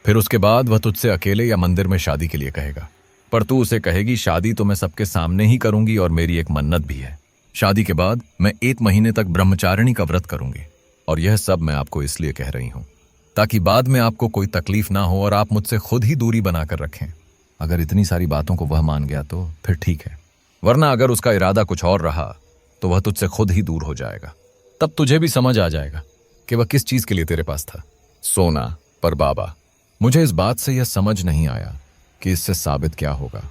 फिर उसके बाद वह तुझसे अकेले या मंदिर में शादी के लिए कहेगा, पर तू उसे कहेगी शादी तो मैं सबके सामने ही करूंगी और मेरी एक मन्नत भी है। शादी के बाद मैं 1 महीने तक ब्रह्मचारिणी का व्रत करूंगी। और यह सब मैं आपको इसलिए कह रही हूं ताकि बाद में आपको कोई तकलीफ ना हो और आप मुझसे खुद ही दूरी बनाकर रखें। अगर इतनी सारी बातों को वह मान गया तो फिर ठीक है, वरना अगर उसका इरादा कुछ और रहा तो वह तुझसे खुद ही दूर हो जाएगा। तब तुझे भी समझ आ जाएगा कि वह किस चीज के लिए तेरे पास था। सोना, पर बाबा, मुझे इस बात से यह समझ नहीं आया कि इससे साबित क्या होगा।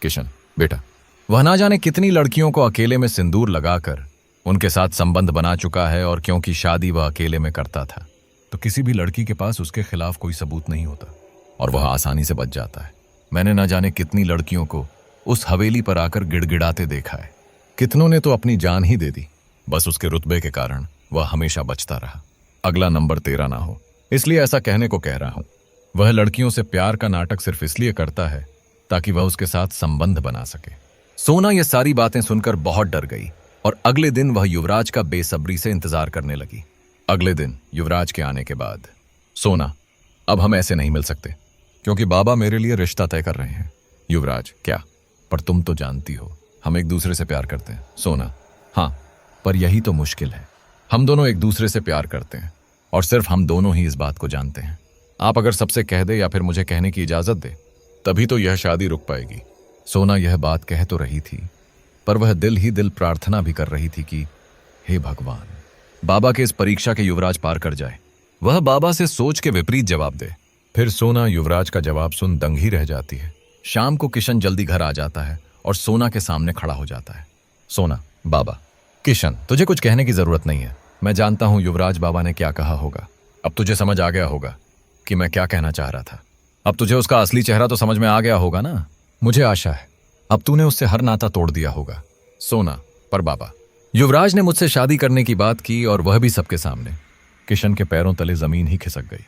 किशन, बेटा, वह ना जाने कितनी लड़कियों को अकेले में सिंदूर लगाकर उनके साथ संबंध बना चुका है, और क्योंकि शादी वह अकेले में करता था तो किसी भी लड़की के पास उसके खिलाफ कोई सबूत नहीं होता और वह आसानी से बच जाता है। मैंने ना जाने कितनी लड़कियों को उस हवेली पर आकर गिड़गिड़ाते देखा है। कितनों ने तो अपनी जान ही दे दी, बस उसके रुतबे के कारण वह हमेशा बचता रहा। अगला नंबर तेरा ना हो, इसलिए ऐसा कहने को कह रहा हूं। वह लड़कियों से प्यार का नाटक सिर्फ इसलिए करता है ताकि वह उसके साथ संबंध बना सके। सोना ये सारी बातें सुनकर बहुत डर गई और अगले दिन वह युवराज का बेसब्री से इंतजार करने लगी। अगले दिन युवराज के आने के बाद, सोना, अब हम ऐसे नहीं मिल सकते क्योंकि बाबा मेरे लिए रिश्ता तय कर रहे हैं। युवराज, क्या? पर तुम तो जानती हो हम एक दूसरे से प्यार करते हैं। सोना, हाँ, पर यही तो मुश्किल है। हम दोनों एक दूसरे से प्यार करते हैं और सिर्फ हम दोनों ही इस बात को जानते हैं। आप अगर सबसे कह दे या फिर मुझे कहने की इजाजत दे तभी तो यह शादी रुक पाएगी। सोना यह बात कह तो रही थी, पर वह दिल ही दिल प्रार्थना भी कर रही थी कि हे भगवान, बाबा के इस परीक्षा के युवराज पार कर जाए। वह बाबा से सोच के विपरीत जवाब दे। फिर सोना युवराज का जवाब सुन दंग ही रह जाती है। शाम को किशन जल्दी घर आ जाता है और सोना के सामने खड़ा हो जाता है। सोना, बाबा, किशन, तुझे कुछ कहने की जरूरत नहीं है। मैं जानता हूं युवराज बाबा ने क्या कहा होगा। अब तुझे समझ आ गया होगा कि मैं क्या कहना चाह रहा था। अब तुझे उसका असली चेहरा तो समझ में आ गया होगा ना। मुझे आशा है अब तूने उससे हर नाता तोड़ दिया होगा। सोना, पर बाबा, युवराज ने मुझसे शादी करने की बात की और वह भी सबके सामने। किशन के पैरों तले जमीन ही खिसक गई।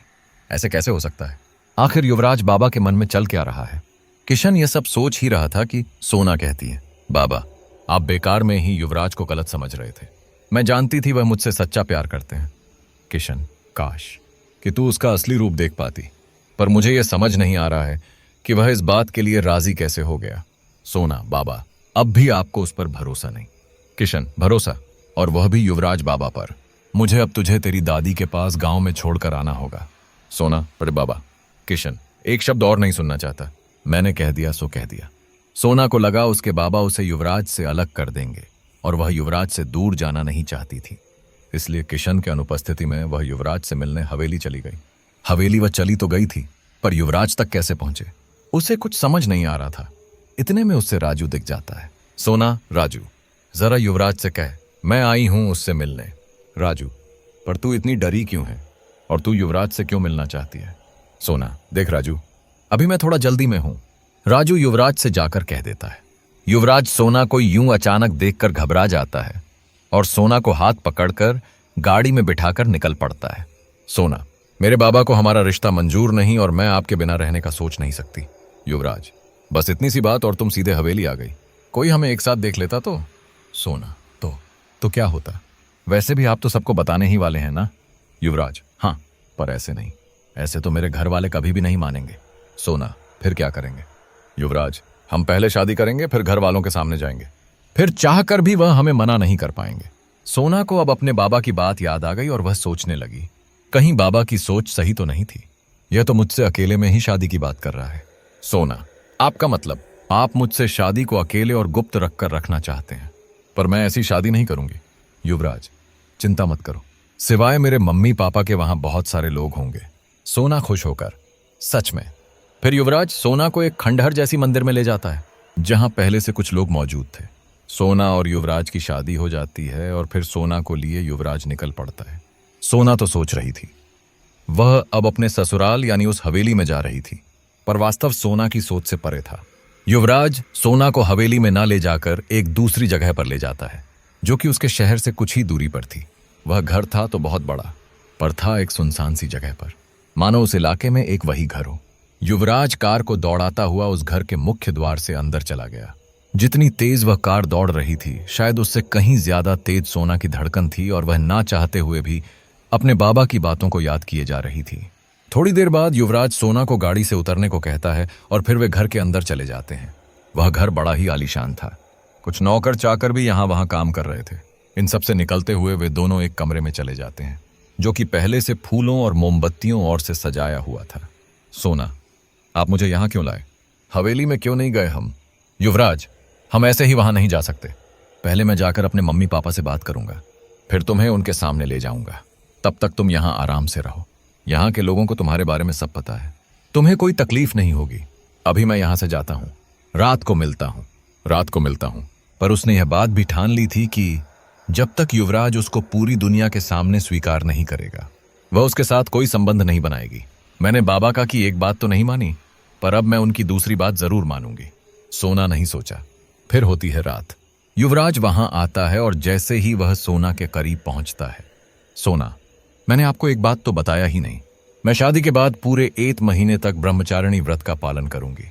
ऐसे कैसे हो सकता है? आखिर युवराज बाबा के मन में चल क्या रहा है? किशन यह सब सोच ही रहा था कि सोना कहती है, बाबा, आप बेकार में ही युवराज को गलत समझ रहे थे। मैं जानती थी वह मुझसे सच्चा प्यार करते हैं। किशन, काश कि तू उसका असली रूप देख पाती, पर मुझे यह समझ नहीं आ रहा है कि वह इस बात के लिए राजी कैसे हो गया। सोना, बाबा, अब भी आपको उस पर भरोसा नहीं। किशन, भरोसा, और वह भी युवराज बाबा पर। मुझे अब तुझे तेरी दादी के पास गांव में छोड़कर आना होगा। सोना, पर बाबा। किशन, एक शब्द और नहीं सुनना चाहता। मैंने कह दिया सो कह दिया। सोना को लगा उसके बाबा उसे युवराज से अलग कर देंगे और वह युवराज से दूर जाना नहीं चाहती थी। इसलिए किशन के अनुपस्थिति में वह युवराज से मिलने हवेली चली गई। हवेली वह चली तो गई थी, पर युवराज तक कैसे पहुंचे उसे कुछ समझ नहीं आ रहा था। इतने में उससे राजू दिख जाता है। सोना, राजू, जरा युवराज से कह मैं आई हूं उससे मिलने। राजू, पर तू इतनी डरी क्यों है और तू युवराज से क्यों मिलना चाहती है? सोना, देख राजू, अभी मैं थोड़ा जल्दी में हूं। राजू युवराज से जाकर कह देता है। युवराज सोना को यूं अचानक देखकर घबरा जाता है और सोना को हाथ पकड़कर गाड़ी में बिठाकर निकल पड़ता है। सोना, मेरे बाबा को हमारा रिश्ता मंजूर नहीं और मैं आपके बिना रहने का सोच नहीं सकती। युवराज, बस इतनी सी बात और तुम सीधे हवेली आ गई। कोई हमें एक साथ देख लेता तो? सोना, तो क्या होता? वैसे भी आप तो सबको बताने ही वाले हैं ना? युवराज, हाँ, पर ऐसे नहीं। ऐसे तो मेरे घर वाले कभी भी नहीं मानेंगे। सोना, फिर क्या करेंगे? युवराज, हम पहले शादी करेंगे, फिर घर वालों के सामने जाएंगे। फिर चाहकर भी वह हमें मना नहीं कर पाएंगे। सोना को अब अपने बाबा की बात याद आ गई और वह सोचने लगी, कहीं बाबा की सोच सही तो नहीं थी। यह तो मुझसे अकेले में ही शादी की बात कर रहा है। सोना, आपका मतलब आप मुझसे शादी को अकेले और गुप्त रखकर रखना चाहते हैं, पर मैं ऐसी शादी नहीं करूंगी। युवराज, चिंता मत करो, सिवाय मेरे मम्मी पापा के वहां बहुत सारे लोग होंगे। सोना खुश होकर, सच में? फिर युवराज सोना को एक खंडहर जैसी मंदिर में ले जाता है जहां पहले से कुछ लोग मौजूद थे। सोना और युवराज की शादी हो जाती है और फिर सोना को लिए युवराज निकल पड़ता है। सोना तो सोच रही थी वह अब अपने ससुराल यानी उस हवेली में जा रही थी, पर वास्तव सोना की सोच से परे था। युवराज सोना को हवेली में ना ले जाकर एक दूसरी जगह पर ले जाता है जो कि उसके शहर से कुछ ही दूरी पर थी। वह घर था तो बहुत बड़ा, पर था एक सुनसान सी जगह पर, मानो उस इलाके में एक वही घर हो। युवराज कार को दौड़ाता हुआ उस घर के मुख्य द्वार से अंदर चला गया। जितनी तेज वह कार दौड़ रही थी, शायद उससे कहीं ज्यादा तेज सोना की धड़कन थी और वह ना चाहते हुए भी अपने बाबा की बातों को याद किए जा रही थी। थोड़ी देर बाद युवराज सोना को गाड़ी से उतरने को कहता है और फिर वे घर के अंदर चले जाते हैं। वह घर बड़ा ही आलीशान था। कुछ नौकर चाकर भी यहां वहां काम कर रहे थे। इन सब से निकलते हुए वे दोनों एक कमरे में चले जाते हैं जो कि पहले से फूलों और मोमबत्तियों और से सजाया हुआ था। सोना, आप मुझे यहां क्यों लाए? हवेली में क्यों नहीं गए हम? युवराज, हम ऐसे ही वहां नहीं जा सकते। पहले मैं जाकर अपने मम्मी पापा से बात करूंगा, फिर तुम्हें उनके सामने ले जाऊंगा। तब तक तुम यहां आराम से रहो। यहां के लोगों को तुम्हारे बारे में सब पता है, तुम्हें कोई तकलीफ नहीं होगी। अभी मैं यहां से जाता हूं, रात को मिलता हूं। पर उसने यह बात भी ठान ली थी कि जब तक युवराज उसको पूरी दुनिया के सामने स्वीकार नहीं करेगा, वह उसके साथ कोई संबंध नहीं बनाएगी। मैंने बाबा का की एक बात तो नहीं मानी, पर अब मैं उनकी दूसरी बात जरूर मानूंगी। सोना नहीं सोचा। फिर होती है रात। युवराज वहां आता है और जैसे ही वह सोना के करीब पहुंचता है, सोना, मैंने आपको एक बात तो बताया ही नहीं। मैं शादी के बाद पूरे 1 महीने तक ब्रह्मचारिणी व्रत का पालन करूंगी,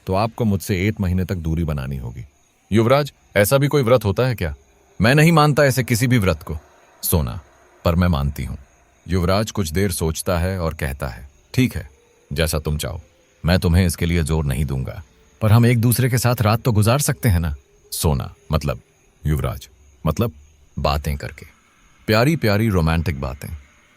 तो आपको मुझसे 1 महीने तक दूरी बनानी होगी। युवराज, ऐसा भी कोई व्रत होता है क्या? मैं नहीं मानता ऐसे किसी भी व्रत को। सोना, पर मैं मानती हूं। युवराज कुछ देर सोचता है और कहता है, ठीक है, जैसा तुम चाहो। मैं तुम्हें इसके लिए जोर नहीं दूंगा, पर हम एक दूसरे के साथ रात तो गुजार सकते हैं ना? सोना, मतलब? युवराज, मतलब बातें करके, प्यारी प्यारी रोमांटिक बातें।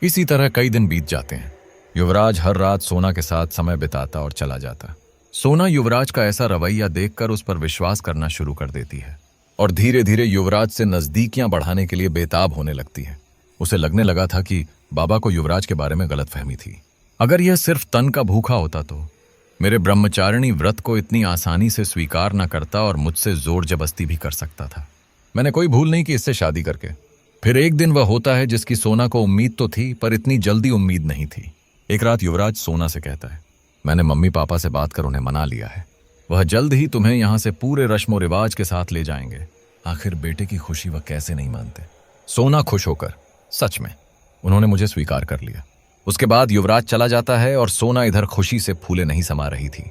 इसी तरह कई दिन बीत जाते हैं। युवराज हर रात सोना के साथ समय बिताता और चला जाता। सोना युवराज का ऐसा रवैया देखकर उस पर विश्वास करना शुरू कर देती है और धीरे धीरे युवराज से नजदीकियां बढ़ाने के लिए बेताब होने लगती है। उसे लगने लगा था कि बाबा को युवराज के बारे में गलतफहमी थी। अगर यह सिर्फ तन का भूखा होता तो मेरे ब्रह्मचारिणी व्रत को इतनी आसानी से स्वीकार न करता और मुझसे जोर जबरदस्ती भी कर सकता था। मैंने कोई भूल नहीं की इससे शादी करके। फिर एक दिन वह होता है जिसकी सोना को उम्मीद तो थी, पर इतनी जल्दी उम्मीद नहीं थी। एक रात युवराज सोना से कहता है, मैंने मम्मी पापा से बात कर उन्हें मना लिया है। वह जल्द ही तुम्हें यहां से पूरे रस्म और रिवाज के साथ ले जाएंगे। आखिर बेटे की खुशी वह कैसे नहीं मानते। सोना खुश होकर, सच में उन्होंने मुझे स्वीकार कर लिया। उसके बाद युवराज चला जाता है और सोना इधर खुशी से फूले नहीं समा रही थी।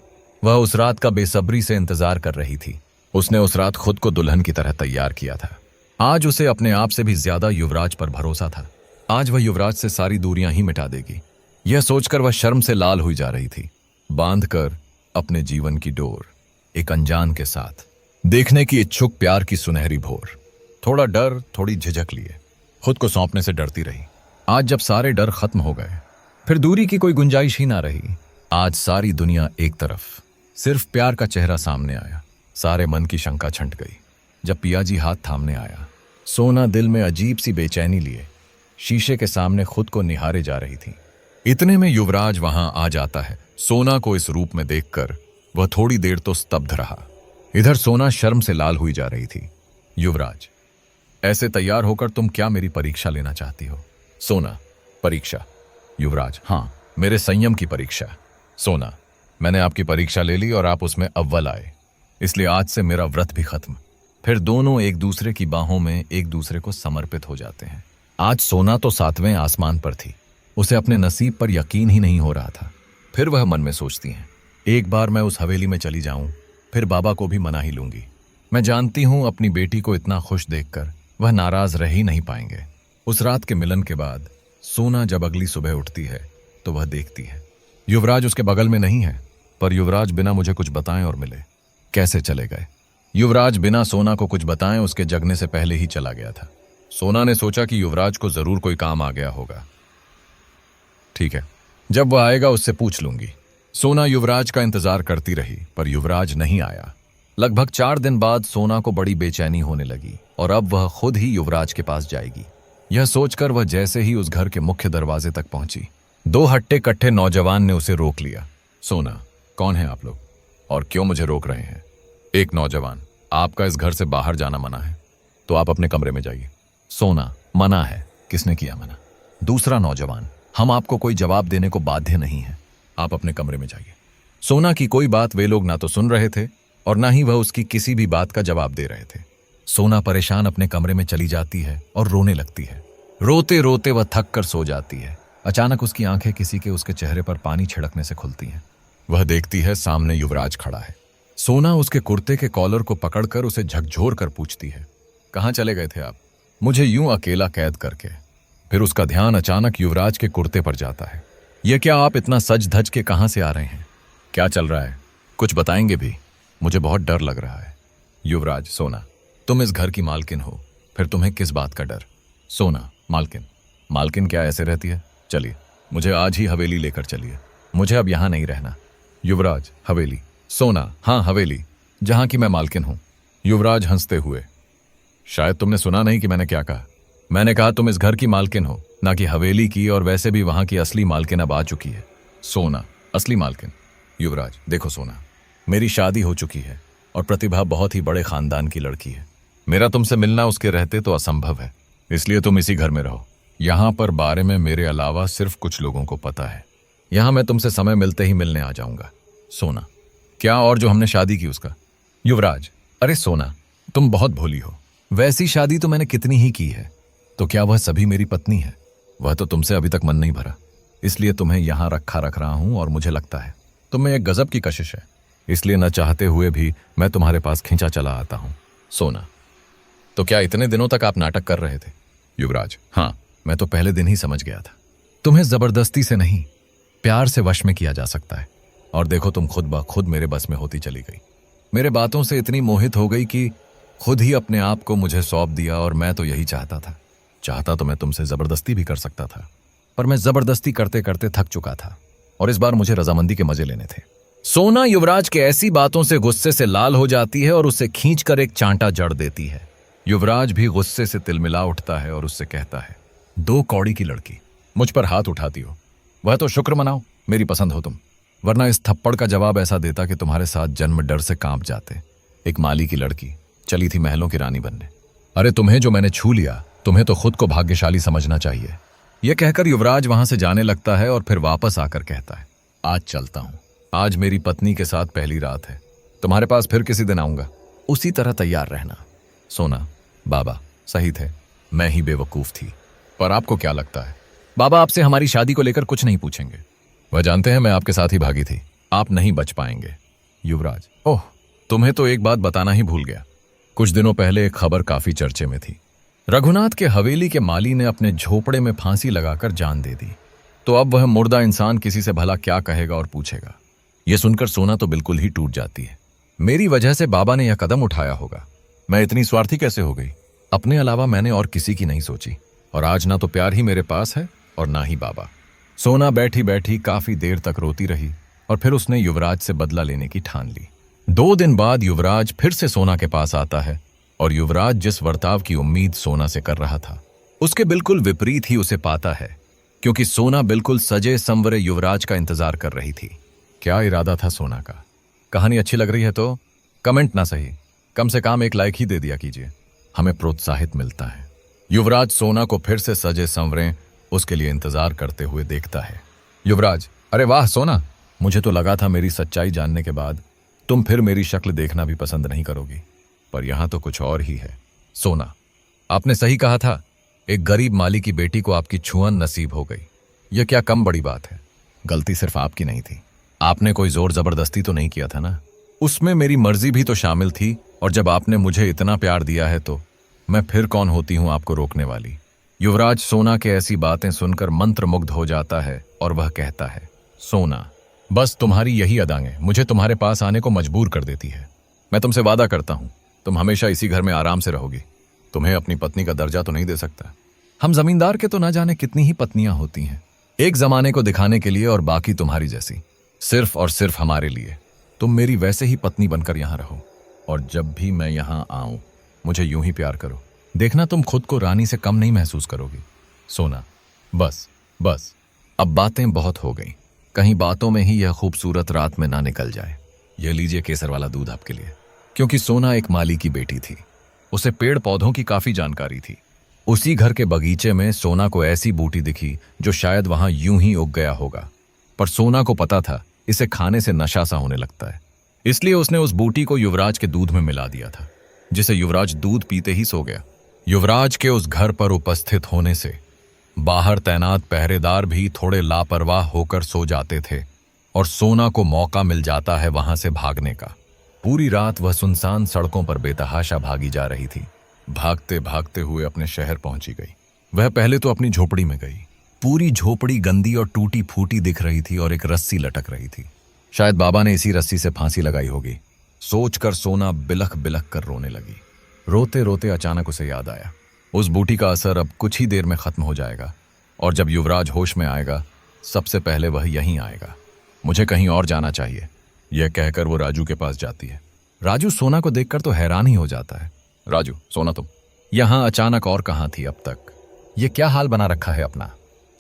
वह उस रात का बेसब्री से इंतजार कर रही थी। उसने उस रात खुद को दुल्हन की तरह तैयार किया था। आज उसे अपने आप से भी ज्यादा युवराज पर भरोसा था। आज वह युवराज से सारी दूरियां ही मिटा देगी, यह सोचकर वह शर्म से लाल हुई जा रही थी। बांधकर अपने जीवन की डोर एक अनजान के साथ देखने की इच्छुक प्यार की सुनहरी भोर। थोड़ा डर, थोड़ी झिझक लिए खुद को सौंपने से डरती रही। आज जब सारे डर खत्म हो गए, फिर दूरी की कोई गुंजाइश ही ना रही। आज सारी दुनिया एक तरफ, सिर्फ प्यार का चेहरा सामने आया। सारे मन की शंका छंट गई। जब पियाजी हाथ थामने आया, सोना दिल में अजीब सी बेचैनी लिए शीशे के सामने खुद को निहारे जा रही थी। इतने में युवराज वहां आ जाता है। सोना को इस रूप में देखकर वह थोड़ी देर तो स्तब्ध रहा। इधर सोना शर्म से लाल हुई जा रही थी। युवराज, ऐसे तैयार होकर तुम क्या मेरी परीक्षा लेना चाहती हो? सोना, परीक्षा? युवराज, हाँ, मेरे संयम की परीक्षा। सोना, मैंने आपकी परीक्षा ले ली और आप उसमें अव्वल आए, इसलिए आज से मेरा व्रत भी खत्म। फिर दोनों एक दूसरे की बाहों में एक दूसरे को समर्पित हो जाते हैं। आज सोना तो 7वें आसमान पर थी। उसे अपने नसीब पर यकीन ही नहीं हो रहा था। फिर वह मन में सोचती हैं, एक बार मैं उस हवेली में चली जाऊं, फिर बाबा को भी मना ही लूंगी। मैं जानती हूं अपनी बेटी को इतना खुश देखकर वह नाराज रह ही नहीं पाएंगे। उस रात के मिलन के बाद सोना जब अगली सुबह उठती है तो वह देखती है युवराज उसके बगल में नहीं है, पर युवराज बिना मुझे कुछ बताएं और मिले कैसे चले गए। युवराज बिना सोना को कुछ बताएं उसके जगने से पहले ही चला गया था। सोना ने सोचा कि युवराज को जरूर कोई काम आ गया होगा। ठीक है, जब वह आएगा उससे पूछ लूंगी। सोना युवराज का इंतजार करती रही, पर युवराज नहीं आया। लगभग 4 दिन बाद सोना को बड़ी बेचैनी होने लगी और अब वह खुद ही युवराज के पास जाएगी। यह सोचकर वह जैसे ही उस घर के मुख्य दरवाजे तक पहुंची, 2 हट्टे कट्टे नौजवान ने उसे रोक लिया। सोना, कौन है आप लोग और क्यों मुझे रोक रहे हैं? एक नौजवान, आपका इस घर से बाहर जाना मना है, तो आप अपने कमरे में जाइए। सोना, मना है? किसने किया मना? दूसरा नौजवान, हम आपको कोई जवाब देने को बाध्य नहीं है, आप अपने कमरे में जाइए। सोना की कोई बात वे लोग ना तो सुन रहे थे और ना ही वह उसकी किसी भी बात का जवाब दे रहे थे। सोना परेशान अपने कमरे में चली जाती है और रोने लगती है। रोते रोते वह थक कर सो जाती है। अचानक उसकी आंखें किसी के उसके चेहरे पर पानी छिड़कने से खुलती हैं। वह देखती है सामने युवराज खड़ा है। सोना उसके कुर्ते के कॉलर को पकड़कर उसे झकझोर कर पूछती है, कहाँ चले गए थे आप, मुझे यूं अकेला कैद करके? फिर उसका ध्यान अचानक युवराज के कुर्ते पर जाता है। यह क्या, आप इतना सज धज के कहां से आ रहे हैं? क्या चल रहा है, कुछ बताएंगे भी? मुझे बहुत डर लग रहा है। युवराज, सोना, तुम इस घर की मालकिन हो, फिर तुम्हें किस बात का डर? सोना, मालकिन? मालकिन क्या ऐसे रहती है? चलिए, मुझे आज ही हवेली लेकर चलिए, मुझे अब यहां नहीं रहना। युवराज, हवेली? सोना, हाँ, हवेली, जहां की मैं मालकिन हूं। युवराज हंसते हुए, शायद तुमने सुना नहीं कि मैंने क्या कहा। मैंने कहा तुम इस घर की मालकिन हो, ना कि हवेली की, और वैसे भी वहां की असली मालकिन अब आ चुकी है। सोना, असली मालकिन? युवराज, देखो सोना, मेरी शादी हो चुकी है और प्रतिभा बहुत ही बड़े खानदान की लड़की है। मेरा तुमसे मिलना उसके रहते तो असंभव है, इसलिए तुम इसी घर में रहो। यहां पर बारे में मेरे अलावा सिर्फ कुछ लोगों को पता है। यहां मैं तुमसे समय मिलते ही मिलने आ जाऊंगा। सोना, क्या और जो हमने शादी की उसका? युवराज, अरे सोना, तुम बहुत भोली हो, वैसी शादी तो मैंने कितनी ही की है, तो क्या वह सभी मेरी पत्नी है? वह तो तुमसे अभी तक मन नहीं भरा, इसलिए तुम्हें यहां रख रहा हूं, और मुझे लगता है तुम्हें एक गजब की कशिश है, इसलिए न चाहते हुए भी मैं तुम्हारे पास खींचा चला आता हूं। सोना, तो क्या इतने दिनों तक आप नाटक कर रहे थे? युवराज, हाँ, मैं तो पहले दिन ही समझ गया था। तुम्हें जबरदस्ती से नहीं, प्यार से वश में किया जा सकता है, और देखो तुम खुद ब खुद मेरे बस में होती चली गई। मेरे बातों से इतनी मोहित हो गई कि खुद ही अपने आप को मुझे सौंप दिया, और मैं तो यही चाहता तो मैं तुमसे जबरदस्ती भी कर सकता था, पर मैं जबरदस्ती करते करते थक चुका था, और इस बार मुझे रजामंदी के मजे लेने थे। सोना युवराज के ऐसी बातों से गुस्से से लाल हो जाती है और उसे खींचकर एक चांटा जड़ देती है। युवराज भी गुस्से से तिलमिला उठता है और उससे कहता है, 2 कौड़ी की लड़की मुझ पर हाथ उठाती हो, वह तो शुक्र मनाओ मेरी पसंद हो तुम, वरना इस थप्पड़ का जवाब ऐसा देता कि तुम्हारे साथ जन्म डर से कांप जाते। एक माली की लड़की चली थी महलों की रानी बनने। अरे तुम्हें जो मैंने छू लिया, तुम्हें तो खुद को भाग्यशाली समझना चाहिए। यह कहकर युवराज वहां से जाने लगता है और फिर वापस आकर कहता है, आज चलता हूं, आज मेरी पत्नी के साथ पहली रात है, तुम्हारे पास फिर किसी दिन आऊंगा, उसी तरह तैयार रहना। सोना, बाबा सही थे, मैं ही बेवकूफ थी। पर आपको क्या लगता है, बाबा आपसे हमारी शादी को लेकर कुछ नहीं पूछेंगे, वह जानते हैं मैं आपके साथ ही भागी थी, आप नहीं बच पाएंगे। युवराज, ओह, तुम्हें तो एक बात बताना ही भूल गया। कुछ दिनों पहले एक खबर काफी चर्चे में थी। रघुनाथ के हवेली के माली ने अपने झोपड़े में फांसी लगाकर जान दे दी, तो अब वह मुर्दा इंसान किसी से भला क्या कहेगा और पूछेगा। यह सुनकर सोना तो बिल्कुल ही टूट जाती है। मेरी वजह से बाबा ने यह कदम उठाया होगा, मैं इतनी स्वार्थी कैसे हो गई? अपने अलावा मैंने और किसी की नहीं सोची, और आज ना तो प्यार ही मेरे पास है और ना ही बाबा। सोना बैठी बैठी काफी देर तक रोती रही और फिर उसने युवराज से बदला लेने की ठान ली। 2 दिन बाद युवराज फिर से सोना के पास आता है और युवराज जिस वर्ताव की उम्मीद सोना से कर रहा था, उसके बिल्कुल विपरीत ही उसे पाता है, क्योंकि सोना बिल्कुल सजे संवरे युवराज का इंतजार कर रही थी। क्या इरादा था सोना का? कहानी अच्छी लग रही है तो कमेंट ना सही, कम से कम एक लाइक ही दे दिया कीजिए, हमें प्रोत्साहित मिलता है। युवराज सोना को फिर से सजे संवरे उसके लिए इंतजार करते हुए देखता है। युवराज, अरे वाह सोना, मुझे तो लगा था मेरी सच्चाई जानने के बाद तुम फिर मेरी शक्ल देखना भी पसंद नहीं करोगी, पर यहां तो कुछ और ही है। सोना, आपने सही कहा था, एक गरीब माली की बेटी को आपकी छुअन नसीब हो गई, यह क्या कम बड़ी बात है। गलती सिर्फ आपकी नहीं थी, आपने कोई जोर जबरदस्ती तो नहीं किया था ना, उसमें मेरी मर्जी भी तो शामिल थी, और जब आपने मुझे इतना प्यार दिया है तो मैं फिर कौन होती हूं आपको रोकने वाली। युवराज सोना के ऐसी बातें सुनकर मंत्रमुग्ध हो जाता है और वह कहता है, सोना, बस तुम्हारी यही अदाएं मुझे तुम्हारे पास आने को मजबूर कर देती है। मैं तुमसे वादा करता हूं, तुम हमेशा इसी घर में आराम से रहोगी, तुम्हें अपनी पत्नी का दर्जा तो नहीं दे सकता। हम जमींदार के तो ना जाने कितनी ही पत्नियां होती हैं, एक जमाने को दिखाने के लिए और बाकी तुम्हारी जैसी, सिर्फ और सिर्फ हमारे लिए। तुम मेरी वैसे ही पत्नी बनकर यहां रहो, और जब भी मैं यहां आऊं मुझे यूं ही प्यार करो, देखना तुम खुद को रानी से कम नहीं महसूस करोगी। सोना, बस बस, अब बातें बहुत हो गई, कहीं बातों में ही यह खूबसूरत रात में ना निकल जाए। यह लीजिए केसर वाला दूध आपके लिए। क्योंकि सोना एक माली की बेटी थी, उसे पेड़ पौधों की काफी जानकारी थी। उसी घर के बगीचे में सोना को ऐसी बूटी दिखी जो शायद वहां यूं ही उग गया होगा, पर सोना को पता था इसे खाने से नशा सा होने लगता है, इसलिए उसने उस बूटी को युवराज के दूध में मिला दिया था, जिसे युवराज दूध पीते ही सो गया। युवराज के उस घर पर उपस्थित होने से बाहर तैनात पहरेदार भी थोड़े लापरवाह होकर सो जाते थे और सोना को मौका मिल जाता है वहां से भागने का। पूरी रात वह सुनसान सड़कों पर बेतहाशा भागी जा रही थी। भागते भागते हुए अपने शहर पहुंची गई। वह पहले तो अपनी झोपड़ी में गई। पूरी झोपड़ी गंदी और टूटी फूटी दिख रही थी और एक रस्सी लटक रही थी। शायद बाबा ने इसी रस्सी से फांसी लगाई होगी, सोचकर सोना बिलख बिलख कर रोने लगी। रोते रोते अचानक उसे याद आया, उस बूटी का असर अब कुछ ही देर में खत्म हो जाएगा, और जब युवराज होश में आएगा सबसे पहले वह यहीं आएगा। मुझे कहीं और जाना चाहिए, यह कहकर वो राजू के पास जाती है। राजू सोना को देखकर तो हैरान ही हो जाता है। राजू, सोना तुम यहां अचानक और कहां थी अब तक? ये क्या हाल बना रखा है अपना?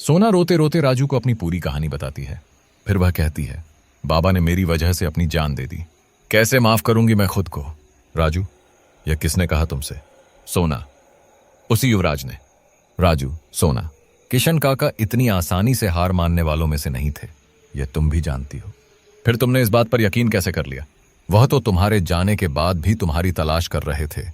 सोना रोते रोते राजू को अपनी पूरी कहानी बताती है। फिर वह कहती है, बाबा ने मेरी वजह से अपनी जान दे दी, कैसे माफ करूंगी मैं खुद को? राजू, यह किसने कहा तुमसे? सोना, उसी युवराज ने। राजू, सोना, किशन काका इतनी आसानी से हार मानने वालों में से नहीं थे, यह तुम भी जानती हो। फिर तुमने इस बात पर यकीन कैसे कर लिया? वह तो तुम्हारे जाने के बाद भी तुम्हारी तलाश कर रहे थे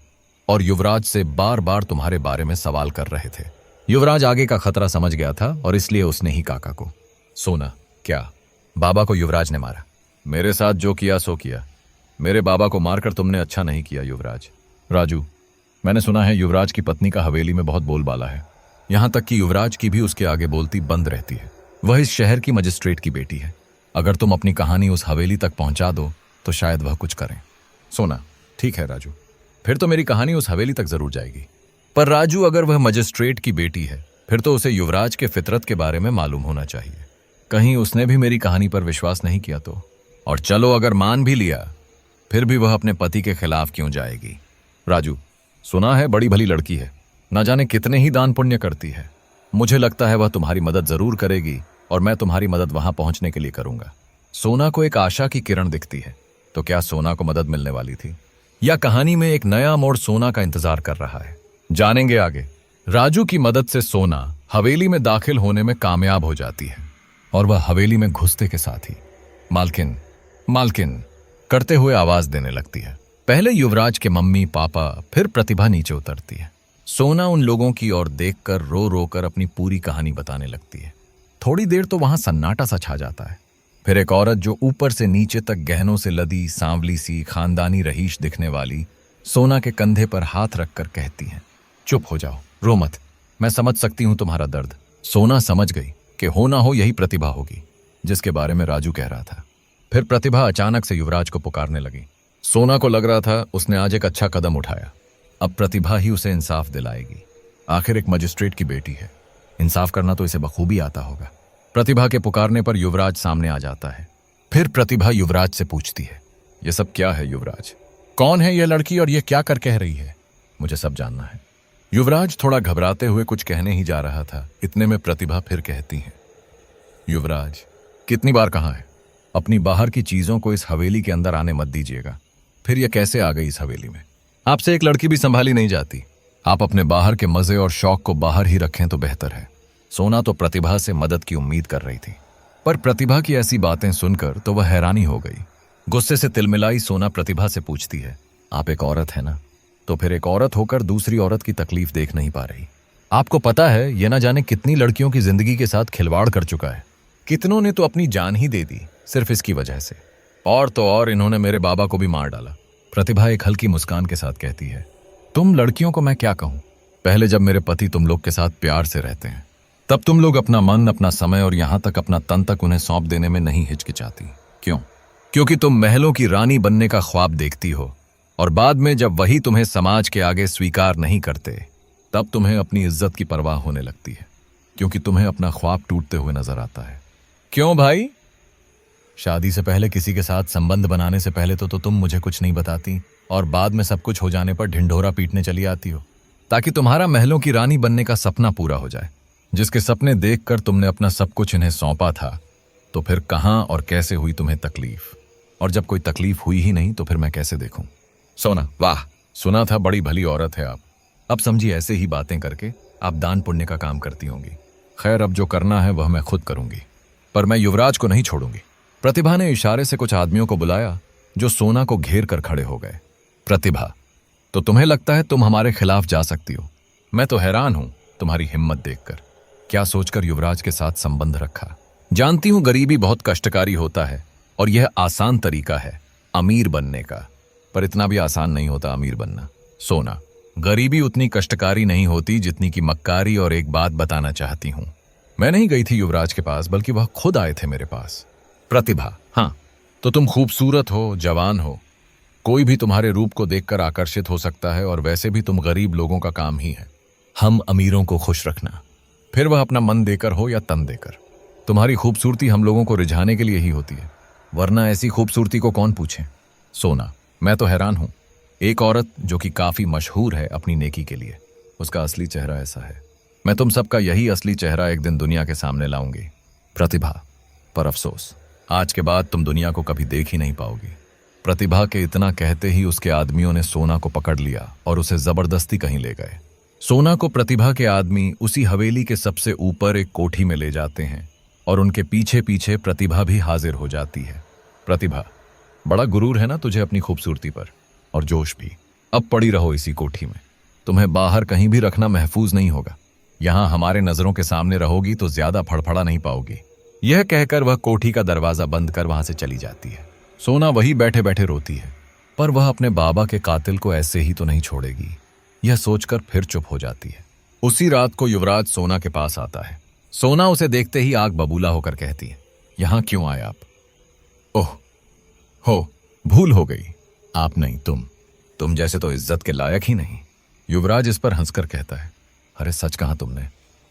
और युवराज से बार बार तुम्हारे बारे में सवाल कर रहे थे। युवराज आगे का खतरा समझ गया था और इसलिए उसने ही काका को। सोना, क्या बाबा को युवराज ने मारा? मेरे साथ जो किया सो किया, मेरे बाबा को मारकर तुमने अच्छा नहीं किया युवराज। राजू, मैंने सुना है युवराज की पत्नी का हवेली में बहुत बोलबाला है, यहां तक कि युवराज की भी उसके आगे बोलती बंद रहती है। वह इस शहर की मजिस्ट्रेट की बेटी है। अगर तुम अपनी कहानी उस हवेली तक पहुंचा दो तो शायद वह कुछ करें। सोना, ठीक है राजू, फिर तो मेरी कहानी उस हवेली तक जरूर जाएगी। पर राजू, अगर वह मजिस्ट्रेट की बेटी है फिर तो उसे युवराज के फितरत के बारे में मालूम होना चाहिए। कहीं उसने भी मेरी कहानी पर विश्वास नहीं किया तो? और चलो अगर मान भी लिया, फिर भी वह अपने पति के खिलाफ क्यों जाएगी? राजू, सुना है बड़ी भली लड़की है, ना जाने कितने ही दान पुण्य करती है। मुझे लगता है वह तुम्हारी मदद जरूर करेगी और मैं तुम्हारी मदद वहां पहुंचने के लिए करूंगा। सोना को एक आशा की किरण दिखती है। तो क्या सोना को मदद मिलने वाली थी, या कहानी में एक नया मोड़ सोना का इंतजार कर रहा है? जानेंगे आगे। राजू की मदद से सोना हवेली में दाखिल होने में कामयाब हो जाती है और वह हवेली में घुसते के साथ ही मालकिन मालकिन करते हुए आवाज देने लगती है। पहले युवराज के मम्मी पापा, फिर प्रतिभा नीचे उतरती है। सोना उन लोगों की ओर देखकर रो रो कर अपनी पूरी कहानी बताने लगती है। थोड़ी देर तो वहां सन्नाटा सा छा जाता है। फिर एक औरत जो ऊपर से नीचे तक गहनों से लदी सांवली सी खानदानी रहीश दिखने वाली सोना के कंधे पर हाथ रखकर कहती है, चुप हो जाओ, रो मत, मैं समझ सकती हूं तुम्हारा दर्द। सोना समझ गई कि हो ना हो यही प्रतिभा होगी जिसके बारे में राजू कह रहा था। फिर प्रतिभा अचानक से युवराज को पुकारने लगी। सोना को लग रहा था उसने आज एक अच्छा कदम उठाया। अब प्रतिभा ही उसे इंसाफ दिलाएगी। आखिर एक मजिस्ट्रेट की बेटी है, इंसाफ करना तो इसे बखूबी आता होगा। प्रतिभा के पुकारने पर युवराज सामने आ जाता है। फिर प्रतिभा युवराज से पूछती है, यह सब क्या है युवराज? कौन है यह लड़की और यह क्या कर कह रही है? मुझे सब जानना है। युवराज थोड़ा घबराते हुए कुछ कहने ही जा रहा था, इतने में प्रतिभा फिर कहती है, युवराज, कितनी बार कहा है अपनी बाहर की चीजों को इस हवेली के अंदर आने मत दीजिएगा। फिर यह कैसे आ गई इस हवेली में? आपसे एक लड़की भी संभाली नहीं जाती। आप अपने बाहर के मजे और शौक को बाहर ही रखें तो बेहतर है। सोना तो प्रतिभा से मदद की उम्मीद कर रही थी, पर प्रतिभा की ऐसी बातें सुनकर तो वह हैरानी हो गई। गुस्से से तिलमिलाई सोना प्रतिभा से पूछती है, आप एक औरत है ना, तो फिर एक औरत होकर दूसरी औरत की तकलीफ देख नहीं पा रही? आपको पता है यह ना जाने कितनी लड़कियों की जिंदगी के साथ खिलवाड़ कर चुका है। कितनों ने तो अपनी जान ही दे दी सिर्फ इसकी वजह से, और तो और इन्होंने मेरे बाबा को भी मार डाला। प्रतिभा एक हल्की मुस्कान के साथ कहती है, तुम लड़कियों को मैं क्या कहूं? पहले जब मेरे पति तुम लोग के साथ प्यार से रहते हैं तब तुम लोग अपना मन, अपना समय और यहां तक अपना तन तक उन्हें सौंप देने में नहीं हिचकिचाती। क्यों? क्योंकि तुम महलों की रानी बनने का ख्वाब देखती हो, और बाद में जब वही तुम्हें समाज के आगे स्वीकार नहीं करते तब तुम्हें अपनी इज्जत की परवाह होने लगती है, क्योंकि तुम्हें अपना ख्वाब टूटते हुए नजर आता है। क्यों भाई? शादी से पहले किसी के साथ संबंध बनाने से पहले तो तुम मुझे कुछ नहीं बताती, और बाद में सब कुछ हो जाने पर ढिंढोरा पीटने चली आती हो ताकि तुम्हारा महलों की रानी बनने का सपना पूरा हो जाए, जिसके सपने देखकर तुमने अपना सब कुछ इन्हें सौंपा था। तो फिर कहां और कैसे हुई तुम्हें तकलीफ? और जब कोई तकलीफ हुई ही नहीं तो फिर मैं कैसे देखूं? सोना, वाह, सुना था बड़ी भली औरत है आप। अब समझी, ऐसे ही बातें करके आप दान पुण्य का काम करती होंगी। खैर, अब जो करना है वह मैं खुद करूंगी, पर मैं युवराज को नहीं छोड़ूंगी। प्रतिभा ने इशारे से कुछ आदमियों को बुलाया जो सोना को घेर कर खड़े हो गए। प्रतिभा, तो तुम्हें लगता है तुम हमारे खिलाफ जा सकती हो? मैं तो हैरान हूं तुम्हारी हिम्मत देखकर। क्या सोचकर युवराज के साथ संबंध रखा? जानती हूं गरीबी बहुत कष्टकारी होता है और यह आसान तरीका है अमीर बनने का, पर इतना भी आसान नहीं होता अमीर बनना। सोना, गरीबी उतनी कष्टकारी नहीं होती जितनी की मक्कारी। और एक बात बताना चाहती हूं, मैं नहीं गई थी युवराज के पास, बल्कि वह खुद आए थे मेरे पास। प्रतिभा, हाँ, तो तुम खूबसूरत हो, जवान हो, कोई भी तुम्हारे रूप को देखकर आकर्षित हो सकता है, और वैसे भी तुम गरीब लोगों का काम ही है हम अमीरों को खुश रखना, फिर वह अपना मन देकर हो या तन देकर। तुम्हारी खूबसूरती हम लोगों को रिझाने के लिए ही होती है, वरना ऐसी खूबसूरती को कौन पूछे? सोना, मैं तो हैरान हूं, एक औरत जो कि काफी मशहूर है अपनी नेकी के लिए, उसका असली चेहरा ऐसा है। मैं तुम सबका यही असली चेहरा एक दिन दुनिया के सामने लाऊंगी। प्रतिभा, पर अफसोस, आज के बाद तुम दुनिया को कभी देख ही नहीं पाओगी। प्रतिभा के इतना कहते ही उसके आदमियों ने सोना को पकड़ लिया और उसे जबरदस्ती कहीं ले गए। सोना को प्रतिभा के आदमी उसी हवेली के सबसे ऊपर एक कोठी में ले जाते हैं और उनके पीछे पीछे प्रतिभा भी हाजिर हो जाती है। प्रतिभा, बड़ा गुरूर है ना तुझे अपनी खूबसूरती पर, और जोश भी। अब पड़ी रहो इसी कोठी में, तुम्हें बाहर कहीं भी रखना महफूज नहीं होगा। यहां हमारे नजरों के सामने रहोगी तो ज्यादा फड़फड़ा नहीं पाओगी। यह कहकर वह कोठी का दरवाजा बंद कर वहां से चली जाती है। सोना वही बैठे बैठे रोती है, पर वह अपने बाबा के कातिल को ऐसे ही तो नहीं छोड़ेगी, यह सोचकर फिर चुप हो जाती है। उसी रात को युवराज सोना के पास आता है। सोना उसे देखते ही आग बबूला होकर कहती है, यहां क्यों आए आप? ओह हो, भूल हो गई, आप नहीं, तुम जैसे तो इज्जत के लायक ही नहीं। युवराज इस पर हंसकर कहता है, अरे सच कहा तुमने,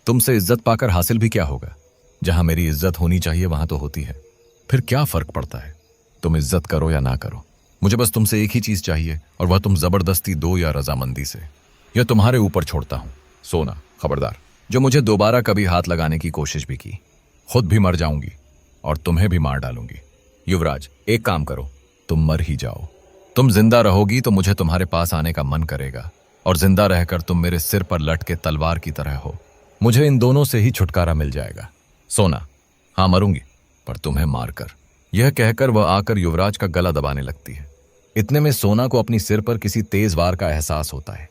तुमसे इज्जत पाकर हासिल भी क्या होगा? जहां मेरी इज्जत होनी चाहिए वहां तो होती है, फिर क्या फर्क पड़ता है? तुम इज्जत करो या ना करो, मुझे बस तुमसे एक ही चीज चाहिए, और वह तुम जबरदस्ती दो या रजामंदी से। यह तुम्हारे ऊपर छोड़ता हूं। सोना, खबरदार, जो मुझे दोबारा कभी हाथ लगाने की कोशिश भी की, खुद भी मर जाऊंगी और तुम्हें भी मार डालूंगी। युवराज, एक काम करो, तुम मर ही जाओ। तुम जिंदा रहोगी तो मुझे तुम्हारे पास आने का मन करेगा, और जिंदा रहकर तुम मेरे सिर पर लटके तलवार की तरह हो। मुझे इन दोनों से ही छुटकारा मिल जाएगा। सोना, हाँ मरूंगी, पर तुम्हें मारकर। यह कहकर वह आकर युवराज का गला दबाने लगती है। इतने में सोना को अपनी सिर पर किसी तेज वार का एहसास होता है,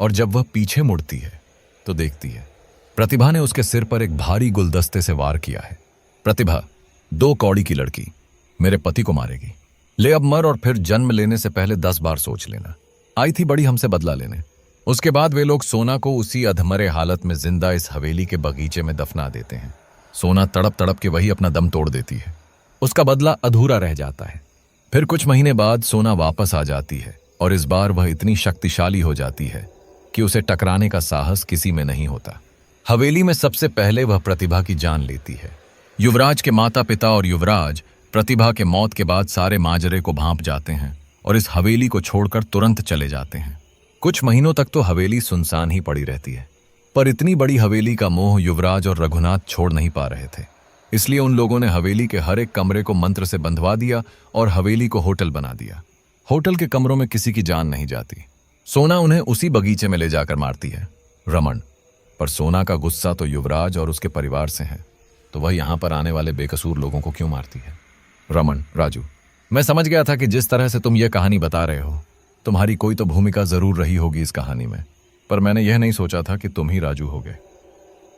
और जब वह पीछे मुड़ती है तो देखती है प्रतिभा ने उसके सिर पर एक भारी गुलदस्ते से वार किया है। प्रतिभा, 2 कौड़ी की लड़की, मेरे पति को मारेगी। ले अब मर, और फिर जन्म लेने से पहले 10 बार सोच लेना। आई थी बड़ी हमसे बदला लेने। उसके बाद वे लोग सोना को उसी अधमरे हालत में जिंदा इस हवेली के बगीचे में दफना देते हैं। सोना तड़प तड़प के वही अपना दम तोड़ देती है। उसका बदला अधूरा रह जाता है। फिर कुछ महीने बाद सोना वापस आ जाती है, और इस बार वह इतनी शक्तिशाली हो जाती है कि उसे टकराने का साहस किसी में नहीं होता। हवेली में सबसे पहले वह प्रतिभा की जान लेती है। युवराज के माता पिता और युवराज प्रतिभा के मौत के बाद सारे माजरे को भांप जाते हैं और इस हवेली को छोड़कर तुरंत चले जाते हैं। कुछ महीनों तक तो हवेली सुनसान ही पड़ी रहती है, पर इतनी बड़ी हवेली का मोह युवराज और रघुनाथ छोड़ नहीं पा रहे थे। इसलिए उन लोगों ने हवेली के हर एक कमरे को मंत्र से बंधवा दिया और हवेली को होटल बना दिया। होटल के कमरों में किसी की जान नहीं जाती। सोना उन्हें उसी बगीचे में ले जाकर मारती है। रमन, पर सोना का गुस्सा तो युवराज और उसके परिवार से है, तो वह यहां पर आने वाले बेकसूर लोगों को क्यों मारती है? रमन, राजू, मैं समझ गया था कि जिस तरह से तुम यह कहानी बता रहे हो, तुम्हारी कोई तो भूमिका जरूर रही होगी इस कहानी में, पर मैंने यह नहीं सोचा था कि तुम ही राजू होगे।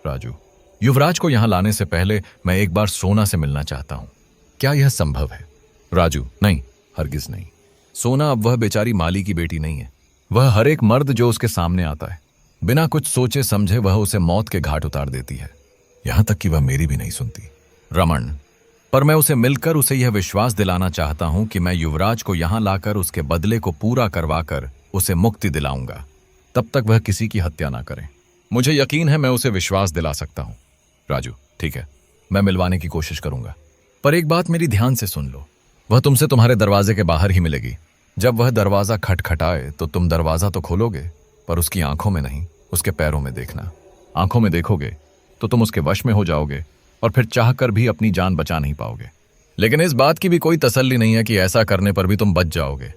राजू, युवराज को यहां लाने से पहले मैं एक बार सोना से मिलना चाहता हूं। क्या यह संभव है? राजू, नहीं, हरगिज नहीं। सोना अब वह बेचारी माली की बेटी नहीं है। वह हर एक मर्द जो उसके सामने आता है, बिना कुछ सोचे समझे वह उसे मौत के घाट उतार देती है, यहां तक कि वह मेरी भी नहीं सुनती। रमन, पर मैं उसे मिलकर उसे यह विश्वास दिलाना चाहता हूं कि मैं युवराज को यहां लाकर उसके बदले को पूरा करवाकर उसे मुक्ति दिलाऊंगा। तब तक वह किसी की हत्या ना करे। मुझे यकीन है मैं उसे विश्वास दिला सकता हूं। राजू, ठीक है, मैं मिलवाने की कोशिश करूंगा, पर एक बात मेरी ध्यान से सुन लो। वह तुमसे तुम्हारे दरवाजे के बाहर ही मिलेगी। जब वह दरवाजा खटखटाए तो तुम दरवाजा तो खोलोगे, पर उसकी आंखों में नहीं, उसके पैरों में देखना। आंखों में देखोगे तो तुम उसके वश में हो जाओगे, और फिर चाहकर भी अपनी जान बचा नहीं पाओगे। लेकिन इस बात की भी कोई तसल्ली नहीं है कि ऐसा करने पर भी तुम बच जाओगे,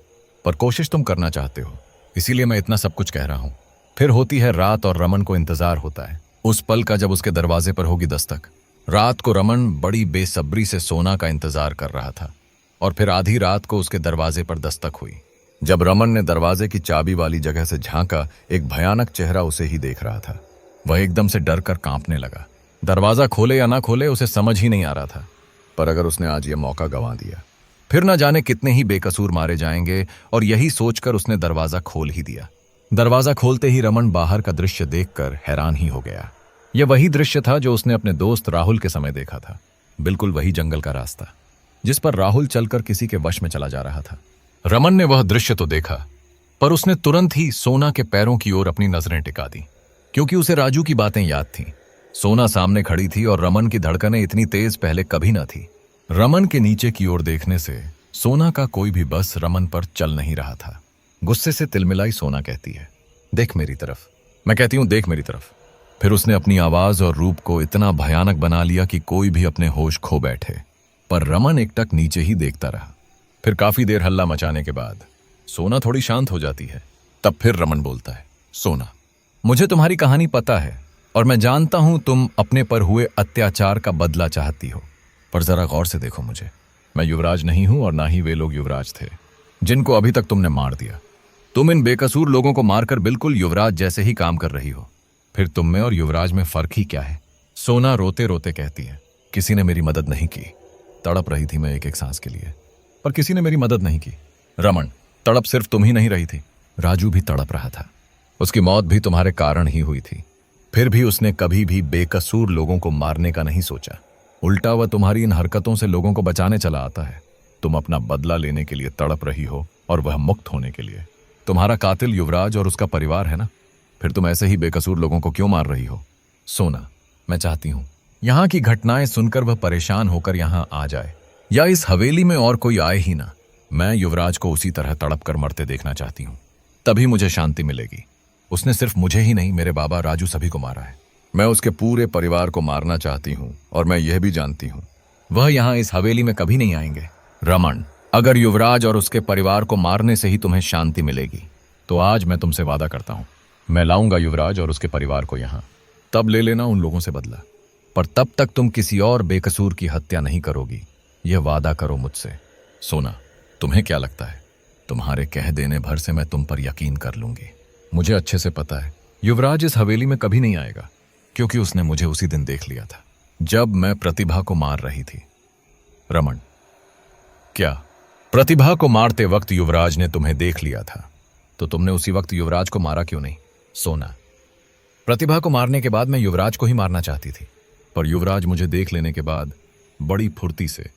पर कोशिश तुम करना चाहते हो, इसीलिए मैं इतना सब कुछ कह रहा हूं। फिर होती है रात, और रमन को इंतजार होता है उस पल का जब उसके दरवाजे पर होगी दस्तक। रात को रमन बड़ी बेसब्री से सोना का इंतजार कर रहा था, और फिर आधी रात को उसके दरवाजे पर दस्तक हुई। जब रमन ने दरवाजे की चाबी वाली जगह से झांका, एक भयानक चेहरा उसे ही देख रहा था। वह एकदम से डर कर कांपने लगा। दरवाजा खोले या ना खोले उसे समझ ही नहीं आ रहा था, पर अगर उसने आज यह मौका गंवा दिया, फिर न जाने कितने ही बेकसूर मारे जाएंगे, और यही सोचकर उसने दरवाजा खोल ही दिया। दरवाजा खोलते ही रमन बाहर का दृश्य देखकर हैरान ही हो गया। यह वही दृश्य था जो उसने अपने दोस्त राहुल के समय देखा था। बिल्कुल वही जंगल का रास्ता जिस पर राहुल चलकर किसी के वश में चला जा रहा था। रमन ने वह दृश्य तो देखा, पर उसने तुरंत ही सोना के पैरों की ओर अपनी नजरें टिका दी, क्योंकि उसे राजू की बातें याद थीं। सोना सामने खड़ी थी और रमन की धड़कनें इतनी तेज पहले कभी न थी। रमन के नीचे की ओर देखने से सोना का कोई भी बस रमन पर चल नहीं रहा था। गुस्से से तिलमिलाई सोना कहती है, देख मेरी तरफ। मैं कहती हूं, देख मेरी तरफ। फिर उसने अपनी आवाज और रूप को इतना भयानक बना लिया कि कोई भी अपने होश खो बैठे, पर रमन एकटक नीचे ही देखता रहा। फिर काफी देर हल्ला मचाने के बाद सोना थोड़ी शांत हो जाती है। तब फिर रमन बोलता है, सोना, मुझे तुम्हारी कहानी पता है, और मैं जानता हूं तुम अपने पर हुए अत्याचार का बदला चाहती हो, पर जरा गौर से देखो मुझे। मैं युवराज नहीं हूं, और ना ही वे लोग युवराज थे जिनको अभी तक तुमने मार दिया। तुम इन बेकसूर लोगों को मारकर बिल्कुल युवराज जैसे ही काम कर रही हो। फिर तुम में और युवराज में फर्क ही क्या है? सोना रोते रोते कहती है, किसी ने मेरी मदद नहीं की। तड़प रही थी मैं एक एक सांस के लिए, पर किसी ने मेरी मदद नहीं की। रमन, तड़प सिर्फ तुम ही नहीं रही थी, राजू भी तड़प रहा था। उसकी मौत भी तुम्हारे कारण ही हुई थी। फिर भी उसने कभी भी बेकसूर लोगों को मारने का नहीं सोचा। उल्टा वह तुम्हारी इन हरकतों से लोगों को बचाने चला आता है। तुम अपना बदला लेने के लिए तड़प रही हो, और वह मुक्त होने के लिए। तुम्हारा कातिल युवराज और उसका परिवार है ना, फिर तुम ऐसे ही बेकसूर लोगों को क्यों मार रही हो? सोना, मैं चाहती हूं यहां की घटनाएं सुनकर वह परेशान होकर यहां आ जाए। या इस हवेली में और कोई आए ही ना। मैं युवराज को उसी तरह तड़प कर मरते देखना चाहती हूँ, तभी मुझे शांति मिलेगी। उसने सिर्फ मुझे ही नहीं, मेरे बाबा राजू सभी को मारा है। मैं उसके पूरे परिवार को मारना चाहती हूँ, और मैं यह भी जानती हूँ वह यहाँ इस हवेली में कभी नहीं आएंगे। रमन, अगर युवराज और उसके परिवार को मारने से ही तुम्हें शांति मिलेगी तो आज मैं तुमसे वादा करता हूँ, मैं लाऊंगा युवराज और उसके परिवार को यहाँ। तब ले लेना उन लोगों से बदला, पर तब तक तुम किसी और बेकसूर की हत्या नहीं करोगी, यह वादा करो मुझसे। सोना, तुम्हें क्या लगता है तुम्हारे कह देने भर से मैं तुम पर यकीन कर लूंगी? मुझे अच्छे से पता है युवराज इस हवेली में कभी नहीं आएगा, क्योंकि उसने मुझे उसी दिन देख लिया था जब मैं प्रतिभा को मार रही थी। रमन, क्या प्रतिभा को मारते वक्त युवराज ने तुम्हें देख लिया था तो तुमने उसी वक्त युवराज को मारा क्यों नहीं? सोना, प्रतिभा को मारने के बाद मैं युवराज को ही मारना चाहती थी, पर युवराज मुझे देख लेने के बाद बड़ी फुर्ती से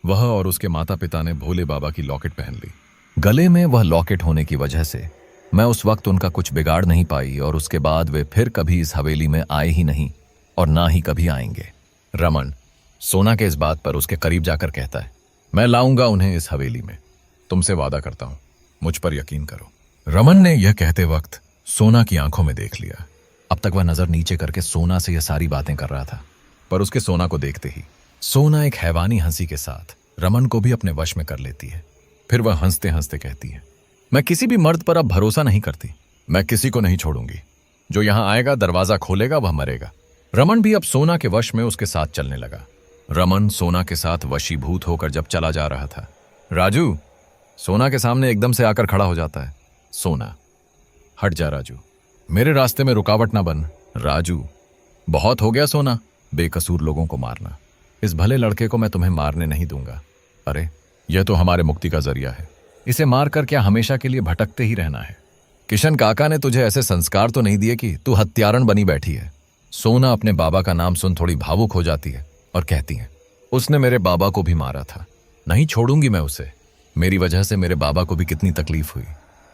वह और उसके माता पिता ने भोले बाबा की लॉकेट पहन ली। गले में वह लॉकेट होने की वजह से मैं उस वक्त उनका कुछ बिगाड़ नहीं पाई, और उसके बाद वे फिर कभी इस हवेली में आए ही नहीं और ना ही कभी आएंगे। रमन सोना के इस बात पर उसके करीब जाकर कहता है, मैं लाऊंगा उन्हें इस हवेली में, तुमसे वादा करता हूं, मुझ पर यकीन करो। रमन ने यह कहते वक्त सोना की आंखों में देख लिया। अब तक वह नजर नीचे करके सोना से यह सारी बातें कर रहा था, पर उसके सोना को देखते ही सोना एक हैवानी हंसी के साथ रमन को भी अपने वश में कर लेती है। फिर वह हंसते हंसते कहती है, मैं किसी भी मर्द पर अब भरोसा नहीं करती, मैं किसी को नहीं छोड़ूंगी। जो यहां आएगा दरवाजा खोलेगा वह मरेगा। रमन भी अब सोना के वश में उसके साथ चलने लगा। रमन सोना के साथ वशीभूत होकर जब चला जा रहा था, राजू सोना के सामने एकदम से आकर खड़ा हो जाता है। सोना, हट जा राजू, मेरे रास्ते में रुकावट ना बन। राजू, बहुत हो गया सोना, बेकसूर लोगों को मारना। इस भले लड़के को मैं तुम्हें मारने नहीं दूंगा। अरे यह तो हमारे मुक्ति का जरिया है, इसे मारकर क्या हमेशा के लिए भटकते ही रहना है? किशन काका ने तुझे ऐसे संस्कार तो नहीं दिए कि तू हत्यारण बनी बैठी है। सोना अपने बाबा का नाम सुन थोड़ी भावुक हो जाती है और कहती है, उसने मेरे बाबा को भी मारा था, नहीं छोड़ूंगी मैं उसे। मेरी वजह से मेरे बाबा को भी कितनी तकलीफ हुई।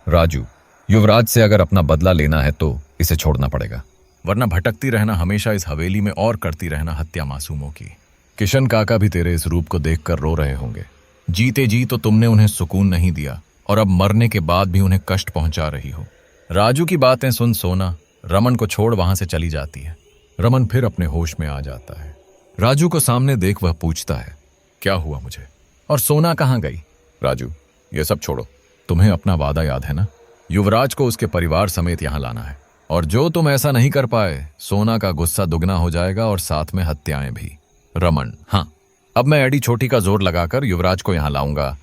राजू, युवराज से अगर अपना बदला लेना है तो इसे छोड़ना पड़ेगा, वरना भटकती रहना हमेशा इस हवेली में और करती रहना हत्या मासूमों की। किशन काका भी तेरे इस रूप को देखकर रो रहे होंगे। जीते जी तो तुमने उन्हें सुकून नहीं दिया, और अब मरने के बाद भी उन्हें कष्ट पहुंचा रही हो। राजू की बातें सुन सोना रमन को छोड़ वहां से चली जाती है। रमन फिर अपने होश में आ जाता है। राजू को सामने देख वह पूछता है, क्या हुआ मुझे, और सोना कहाँ गई? राजू, ये सब छोड़ो, तुम्हें अपना वादा याद है ना? युवराज को उसके परिवार समेत यहां लाना है, और जो तुम ऐसा नहीं कर पाए सोना का गुस्सा दुगना हो जाएगा और साथ में हत्याएं भी। रमन, हाँ, अब मैं एडी छोटी का जोर लगाकर युवराज को यहां लाऊंगा,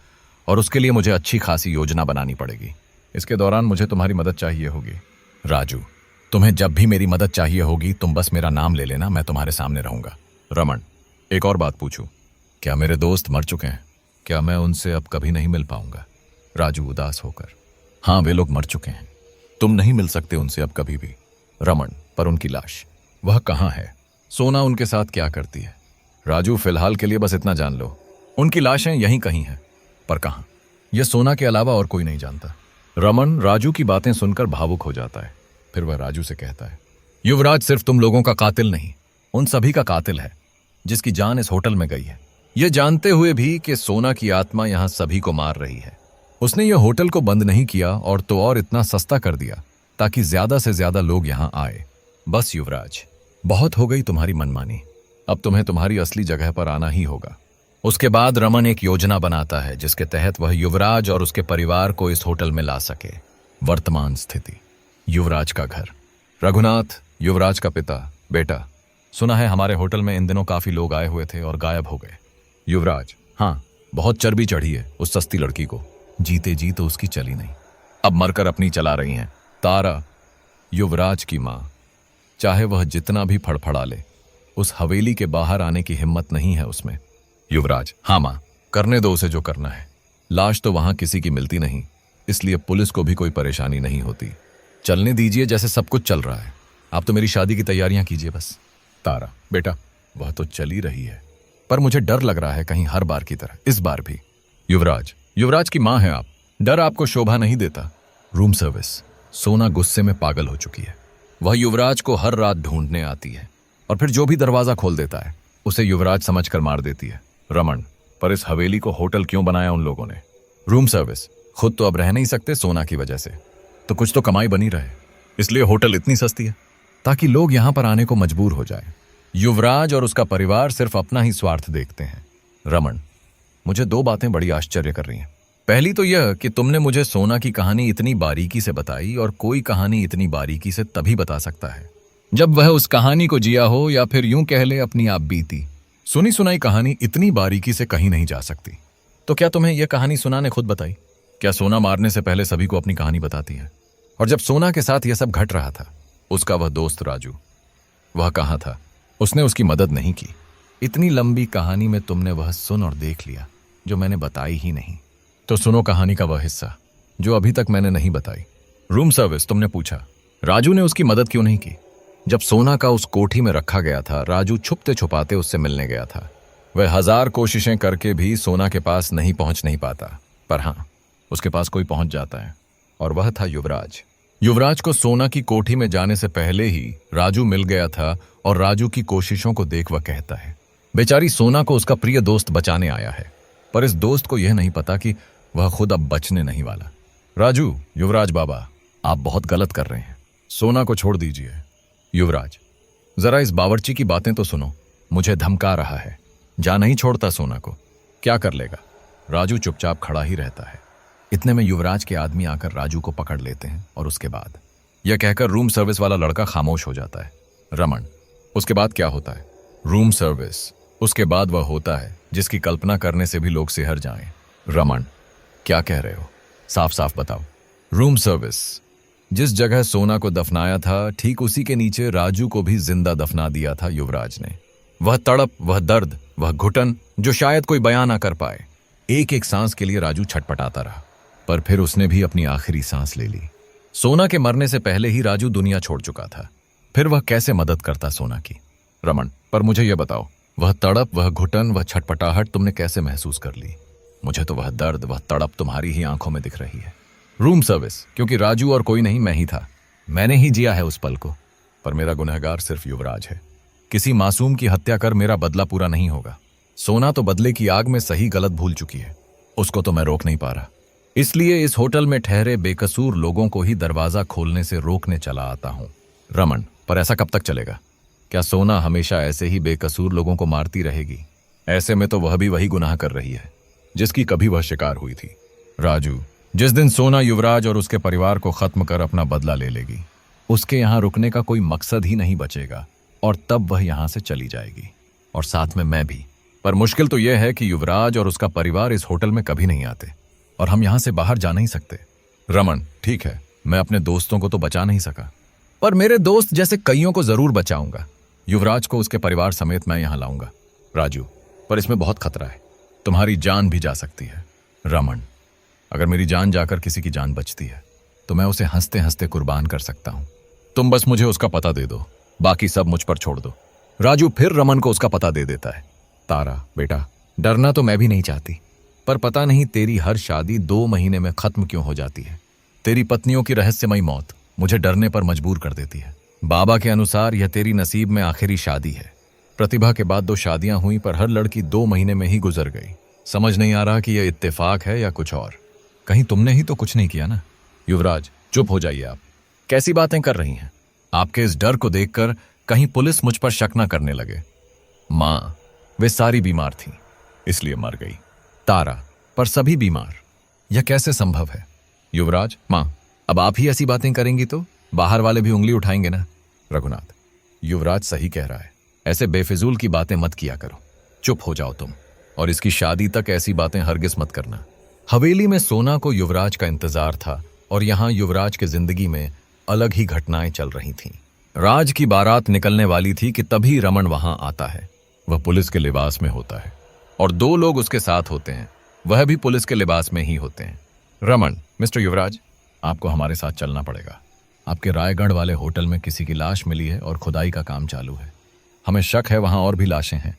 और उसके लिए मुझे अच्छी खासी योजना बनानी पड़ेगी। इसके दौरान मुझे तुम्हारी मदद चाहिए होगी। राजू, तुम्हें जब भी मेरी मदद चाहिए होगी तुम बस मेरा नाम ले लेना, मैं तुम्हारे सामने रहूंगा। रमन, एक और बात पूछूं, क्या मेरे दोस्त मर चुके हैं? क्या मैं उनसे अब कभी नहीं मिल पाऊंगा? राजू उदास होकर, हाँ, वे लोग मर चुके हैं, तुम नहीं मिल सकते उनसे अब कभी भी। रमन, पर उनकी लाश, वह कहाँ है? सोना उनके साथ क्या करती है? राजू, फिलहाल के लिए बस इतना जान लो, उनकी लाशें यहीं कहीं हैं, पर कहाँ, यह सोना के अलावा और कोई नहीं जानता। रमन राजू की बातें सुनकर भावुक हो जाता है। फिर वह राजू से कहता है, युवराज सिर्फ तुम लोगों का कातिल नहीं, उन सभी का कातिल है जिसकी जान इस होटल में गई है, यह जानते हुए भी कि सोना की आत्मा यहां सभी को मार रही है। उसने यह होटल को बंद नहीं किया और तो और इतना सस्ता कर दिया ताकि ज्यादा से ज्यादा लोग यहां आए। बस युवराज, बहुत हो गई तुम्हारी मनमानी, अब तुम्हें तुम्हारी असली जगह पर आना ही होगा। उसके बाद रमन एक योजना बनाता है जिसके तहत वह युवराज और उसके परिवार को इस होटल में ला सके। वर्तमान स्थिति, युवराज का घर। रघुनाथ, युवराज का पिता, बेटा, सुना है हमारे होटल में इन दिनों काफी लोग आए हुए थे और गायब हो गए। युवराज, हाँ, बहुत चर्बी चढ़ी है उस सस्ती लड़की को, जीते जी तो उसकी चली नहीं, अब मरकर अपनी चला रही हैं। तारा, युवराज की माँ, चाहे वह जितना भी फड़फड़ा ले उस हवेली के बाहर आने की हिम्मत नहीं है उसमें। युवराज, हाँ माँ, करने दो उसे जो करना है, लाश तो वहां किसी की मिलती नहीं, इसलिए पुलिस को भी कोई परेशानी नहीं होती। चलने दीजिए जैसे सब कुछ चल रहा है, आप तो मेरी शादी की तैयारियां कीजिए बस। तारा, बेटा, वह तो चली रही है, पर मुझे डर लग रहा है कहीं हर बार की तरह इस बार भी। युवराज, युवराज की मां हैं आप, डर आपको शोभा नहीं देता। Room service. सोना गुस्से में पागल हो चुकी है। वह युवराज को हर रात ढूंढने आती है और फिर जो भी दरवाजा खोल देता है उसे युवराज समझकर मार देती है। रमन, पर इस हवेली को होटल क्यों बनाया उन लोगों ने? Room service. खुद तो अब रह नहीं सकते सोना की वजह से, तो कुछ तो कमाई बनी रहे, इसलिए होटल इतनी सस्ती है ताकि लोग यहां पर आने को मजबूर हो जाए। युवराज और उसका परिवार सिर्फ अपना ही स्वार्थ देखते हैं। रमन, मुझे दो बातें बड़ी आश्चर्य कर रही हैं। पहली तो यह कि तुमने मुझे सोना की कहानी इतनी बारीकी से बताई, और कोई कहानी इतनी बारीकी से तभी बता सकता है जब वह उस कहानी को जिया हो, या फिर यूं कह ले अपनी आप बीती। सुनी सुनाई कहानी इतनी बारीकी से कहीं नहीं जा सकती। तो क्या तुम्हें यह कहानी सोना ने खुद बताई? क्या सोना मारने से पहले सभी को अपनी कहानी बताती है? और जब सोना के साथ यह सब घट रहा था, उसका वह दोस्त राजू, वह कहाँ था? उसने उसकी मदद नहीं की। इतनी लंबी कहानी में तुमने वह सुन और देख लिया जो मैंने बताई ही नहीं। तो सुनो कहानी का वह हिस्सा जो अभी तक मैंने नहीं बताई। Room service. तुमने पूछा राजू ने उसकी मदद क्यों नहीं की। जब सोना का उस कोठी में रखा गया था, राजू छुपते छुपाते उससे मिलने गया था। वह 1000 कोशिशें करके भी सोना के पास नहीं पहुंच नहीं पाता, पर हाँ, उसके पास कोई पहुंच जाता है, और वह था युवराज। युवराज को सोना की कोठी में जाने से पहले ही राजू मिल गया था, और राजू की कोशिशों को देख वह कहता है, बेचारी सोना को उसका प्रिय दोस्त बचाने आया है, पर इस दोस्त को यह नहीं पता कि वह खुद अब बचने नहीं वाला। राजू, युवराज बाबा, आप बहुत गलत कर रहे हैं, सोना को छोड़ दीजिए। युवराज, जरा इस बावर्ची की बातें तो सुनो, मुझे धमका रहा है, जा नहीं छोड़ता सोना को, क्या कर लेगा? राजू चुपचाप खड़ा ही रहता है। इतने में युवराज के आदमी आकर राजू को पकड़ लेते हैं, और उसके बाद यह कहकर रूम सर्विस वाला लड़का खामोश हो जाता है। रमन, उसके बाद क्या होता है? Room service. उसके बाद वह होता है जिसकी कल्पना करने से भी लोग सिहर जाएं। रमन, क्या कह रहे हो? साफ साफ बताओ। Room service. जिस जगह सोना को दफनाया था, ठीक उसी के नीचे राजू को भी जिंदा दफना दिया था युवराज ने। वह तड़प, वह दर्द, वह घुटन जो शायद कोई बयां ना कर पाए। एक एक सांस के लिए राजू छटपटाता रहा, पर फिर उसने भी अपनी आखिरी सांस ले ली। सोना के मरने से पहले ही राजू दुनिया छोड़ चुका था, फिर वह कैसे मदद करता सोना की? रमन, पर मुझे यह बताओ, वह तड़प, वह घुटन, वह छटपटाहट तुमने कैसे महसूस कर ली? मुझे तो वह दर्द, वह तड़प तुम्हारी ही आंखों में दिख रही है। Room service. क्योंकि राजू और कोई नहीं, मैं ही था, मैंने ही जिया है उस पल को, पर मेरा गुनहगार सिर्फ युवराज है। किसी मासूम की हत्या कर मेरा बदला पूरा नहीं होगा। सोना तो बदले की आग में सही गलत भूल चुकी है, उसको तो मैं रोक नहीं पा रहा, इसलिए इस होटल में ठहरे बेकसूर लोगों को ही दरवाजा खोलने से रोकने चला आता हूं। रमन, पर ऐसा कब तक चलेगा? क्या सोना हमेशा ऐसे ही बेकसूर लोगों को मारती रहेगी? ऐसे में तो वह भी वही गुनाह कर रही है जिसकी कभी वह शिकार हुई थी। राजू, जिस दिन सोना युवराज और उसके परिवार को खत्म कर अपना बदला ले लेगी, उसके यहां रुकने का कोई मकसद ही नहीं बचेगा, और तब वह यहां से चली जाएगी, और साथ में मैं भी। पर मुश्किल तो यह है कि युवराज और उसका परिवार इस होटल में कभी नहीं आते, और हम यहां से बाहर जा नहीं सकते। रमन, ठीक है, मैं अपने दोस्तों को तो बचा नहीं सका, पर मेरे दोस्त जैसे कईयों को जरूर बचाऊंगा। युवराज को उसके परिवार समेत मैं यहां लाऊंगा। राजू, पर इसमें बहुत खतरा है, तुम्हारी जान भी जा सकती है। रमन, अगर मेरी जान जाकर किसी की जान बचती है तो मैं उसे हंसते हंसते कुर्बान कर सकता हूं। तुम बस मुझे उसका पता दे दो, बाकी सब मुझ पर छोड़ दो। राजू फिर रमन को उसका पता दे देता है। तारा, बेटा, डरना तो मैं भी नहीं चाहती, पर पता नहीं तेरी हर शादी 2 महीने में खत्म क्यों हो जाती है। तेरी पत्नियों की रहस्यमयी मौत मुझे डरने पर मजबूर कर देती है। बाबा के अनुसार यह तेरी नसीब में आखिरी शादी है। प्रतिभा के बाद 2 शादियां हुई, पर हर लड़की 2 महीने में ही गुजर गई। समझ नहीं आ रहा कि यह इत्तेफाक है या कुछ और। कहीं तुमने ही तो कुछ नहीं किया ना? युवराज, चुप हो जाइए आप, कैसी बातें कर रही हैं? आपके इस डर को देखकर कहीं पुलिस मुझ पर शक न करने लगे। माँ, वे सारी बीमार थीं, इसलिए मर गई। तारा, पर सभी बीमार, यह कैसे संभव है? युवराज, माँ, अब आप ही ऐसी बातें करेंगी तो बाहर वाले भी उंगली उठाएंगे ना? रघुनाथ, युवराज सही कह रहा है, ऐसे बेफिजूल की बातें मत किया करो। चुप हो जाओ तुम, और इसकी शादी तक ऐसी बातें हरगिज मत करना। हवेली में सोना को युवराज का इंतजार था, और यहां युवराज की जिंदगी में अलग ही घटनाएं चल रही थीं। राज की बारात निकलने वाली थी कि तभी रमन वहां आता है। वह पुलिस के लिबास में होता है, और 2 लोग उसके साथ होते हैं, वह भी पुलिस के लिबास में ही होते हैं। रमन, मिस्टर युवराज, आपको हमारे साथ चलना पड़ेगा। आपके रायगढ़ वाले होटल में किसी की लाश मिली है और खुदाई का काम चालू है। हमें शक है वहां और भी लाशें हैं।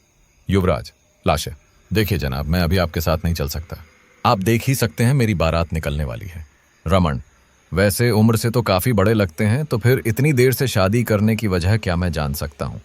युवराज, लाशें? देखिए जनाब, मैं अभी आपके साथ नहीं चल सकता। आप देख ही सकते हैं मेरी बारात निकलने वाली है। रमन, वैसे उम्र से तो काफी बड़े लगते हैं, तो फिर इतनी देर से शादी करने की वजह क्या मैं जान सकता हूं?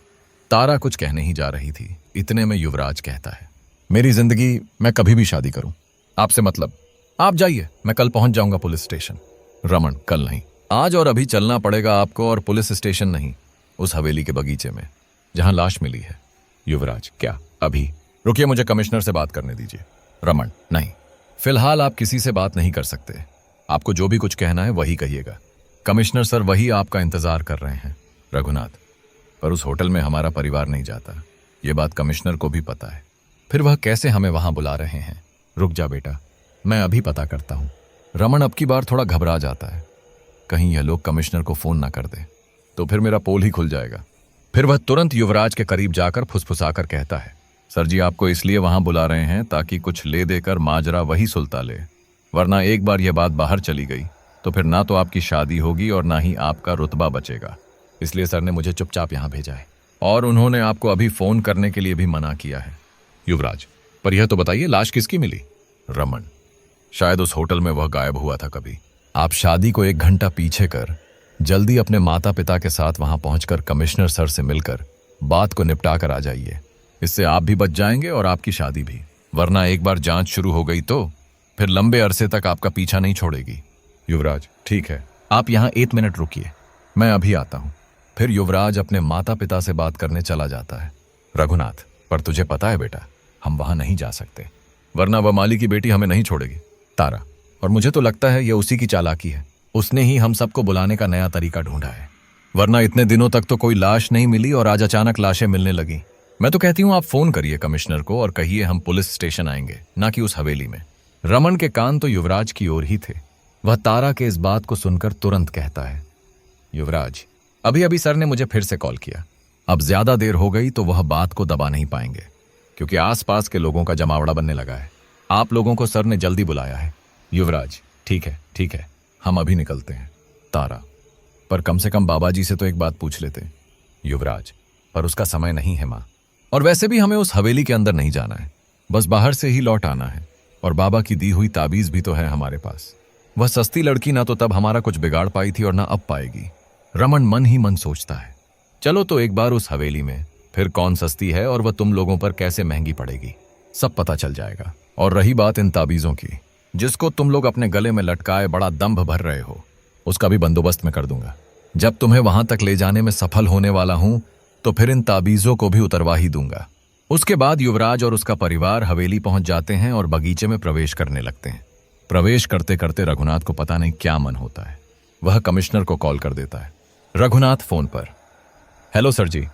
तारा कुछ कहने ही जा रही थी, इतने में युवराज कहता है, मेरी जिंदगी, मैं कभी भी शादी करूं, आपसे मतलब। आप जाइए, मैं कल पहुंच जाऊंगा पुलिस स्टेशन। रमन, कल नहीं, आज और अभी चलना पड़ेगा आपको, और पुलिस स्टेशन नहीं, उस हवेली के बगीचे में जहां लाश मिली है। युवराज, क्या अभी? रुकिए, मुझे कमिश्नर से बात करने दीजिए। रमन, नहीं, फिलहाल आप किसी से बात नहीं कर सकते। आपको जो भी कुछ कहना है वही कहिएगा। कमिश्नर सर वही आपका इंतजार कर रहे हैं। रघुनाथ, पर उस होटल में हमारा परिवार नहीं जाता, ये बात कमिश्नर को भी पता है। फिर वह कैसे हमें वहां बुला रहे हैं? रुक जा बेटा, मैं अभी पता करता हूं। रमन अब की बार थोड़ा घबरा जाता है, कहीं यह लोग कमिश्नर को फोन ना कर दे, तो फिर मेरा पोल ही खुल जाएगा। फिर वह तुरंत युवराज के करीब जाकर फुसफुसाकर कहता है, सर जी, आपको इसलिए वहां बुला रहे हैं ताकि कुछ ले देकर माजरा वही सुलता ले, वरना एक बार यह बात बाहर चली गई तो फिर ना तो आपकी शादी होगी और ना ही आपका रुतबा बचेगा। इसलिए सर ने मुझे चुपचाप यहां भेजा है, और उन्होंने आपको अभी फोन करने के लिए भी मना किया है। युवराज, पर यह तो बताइए, लाश किसकी मिली? रमन, शायद उस होटल में वह गायब हुआ था कभी। आप शादी को 1 घंटा पीछे कर जल्दी अपने माता पिता के साथ वहां पहुंचकर कमिश्नर सर से मिलकर बात को निपटा कर आ जाइए। इससे आप भी बच जाएंगे और आपकी शादी भी, वरना एक बार जांच शुरू हो गई तो फिर लंबे अरसे तक आपका पीछा नहीं छोड़ेगी। युवराज, ठीक है, आप यहाँ 1 मिनट रुकिए, मैं अभी आता हूँ। फिर युवराज अपने माता पिता से बात करने चला जाता है। रघुनाथ, पर तुझे पता है बेटा, हम वहां नहीं जा सकते, वरना वह माली की बेटी हमें नहीं छोड़ेगी। तारा, और मुझे तो लगता है यह उसी की चालाकी है, उसने ही हम सबको बुलाने का नया तरीका ढूंढा है, वरना इतने दिनों तक तो कोई लाश नहीं मिली और आज अचानक लाशें मिलने लगी। मैं तो कहती हूँ आप फोन करिए कमिश्नर को और कहिए हम पुलिस स्टेशन आएंगे, ना कि उस हवेली में। रमन के कान तो युवराज की ओर ही थे। वह तारा के इस बात को सुनकर तुरंत कहता है, युवराज, अभी अभी सर ने मुझे फिर से कॉल किया, अब ज्यादा देर हो गई तो वह बात को दबा नहीं पाएंगे, क्योंकि आसपास के लोगों का जमावड़ा बनने लगा है। आप लोगों को सर ने जल्दी बुलाया है। युवराज, ठीक है, हम अभी निकलते हैं। तारा, पर कम से कम बाबा जी से तो एक बात पूछ लेते। युवराज, पर उसका समय नहीं है माँ, और वैसे भी हमें उस हवेली के अंदर नहीं जाना है, बस बाहर से ही लौट आना है, और बाबा की दी हुई ताबीज भी तो है हमारे पास। वह सस्ती लड़की ना तो तब हमारा कुछ बिगाड़ पाई थी और ना अब पाएगी। रमन मन ही मन सोचता है, चलो तो एक बार उस हवेली में, फिर कौन सस्ती है और वह तुम लोगों पर कैसे महंगी पड़ेगी, सब पता चल जाएगा। और रही बात इन ताबीजों की, जिसको तुम लोग अपने गले में लटकाए बड़ा दंभ भर रहे हो, उसका भी बंदोबस्त मैं कर दूंगा। जब तुम्हें वहां तक ले जाने में सफल होने वाला हूं तो फिर इन ताबीजों को भी उतरवा ही दूंगा। उसके बाद युवराज और उसका परिवार हवेली पहुंच जाते हैं और बगीचे में प्रवेश करने लगते हैं। प्रवेश करते करते रघुनाथ को पता नहीं क्या मन होता है, वह कमिश्नर को कॉल कर देता है। रघुनाथ फोन पर, हेलो सर जी,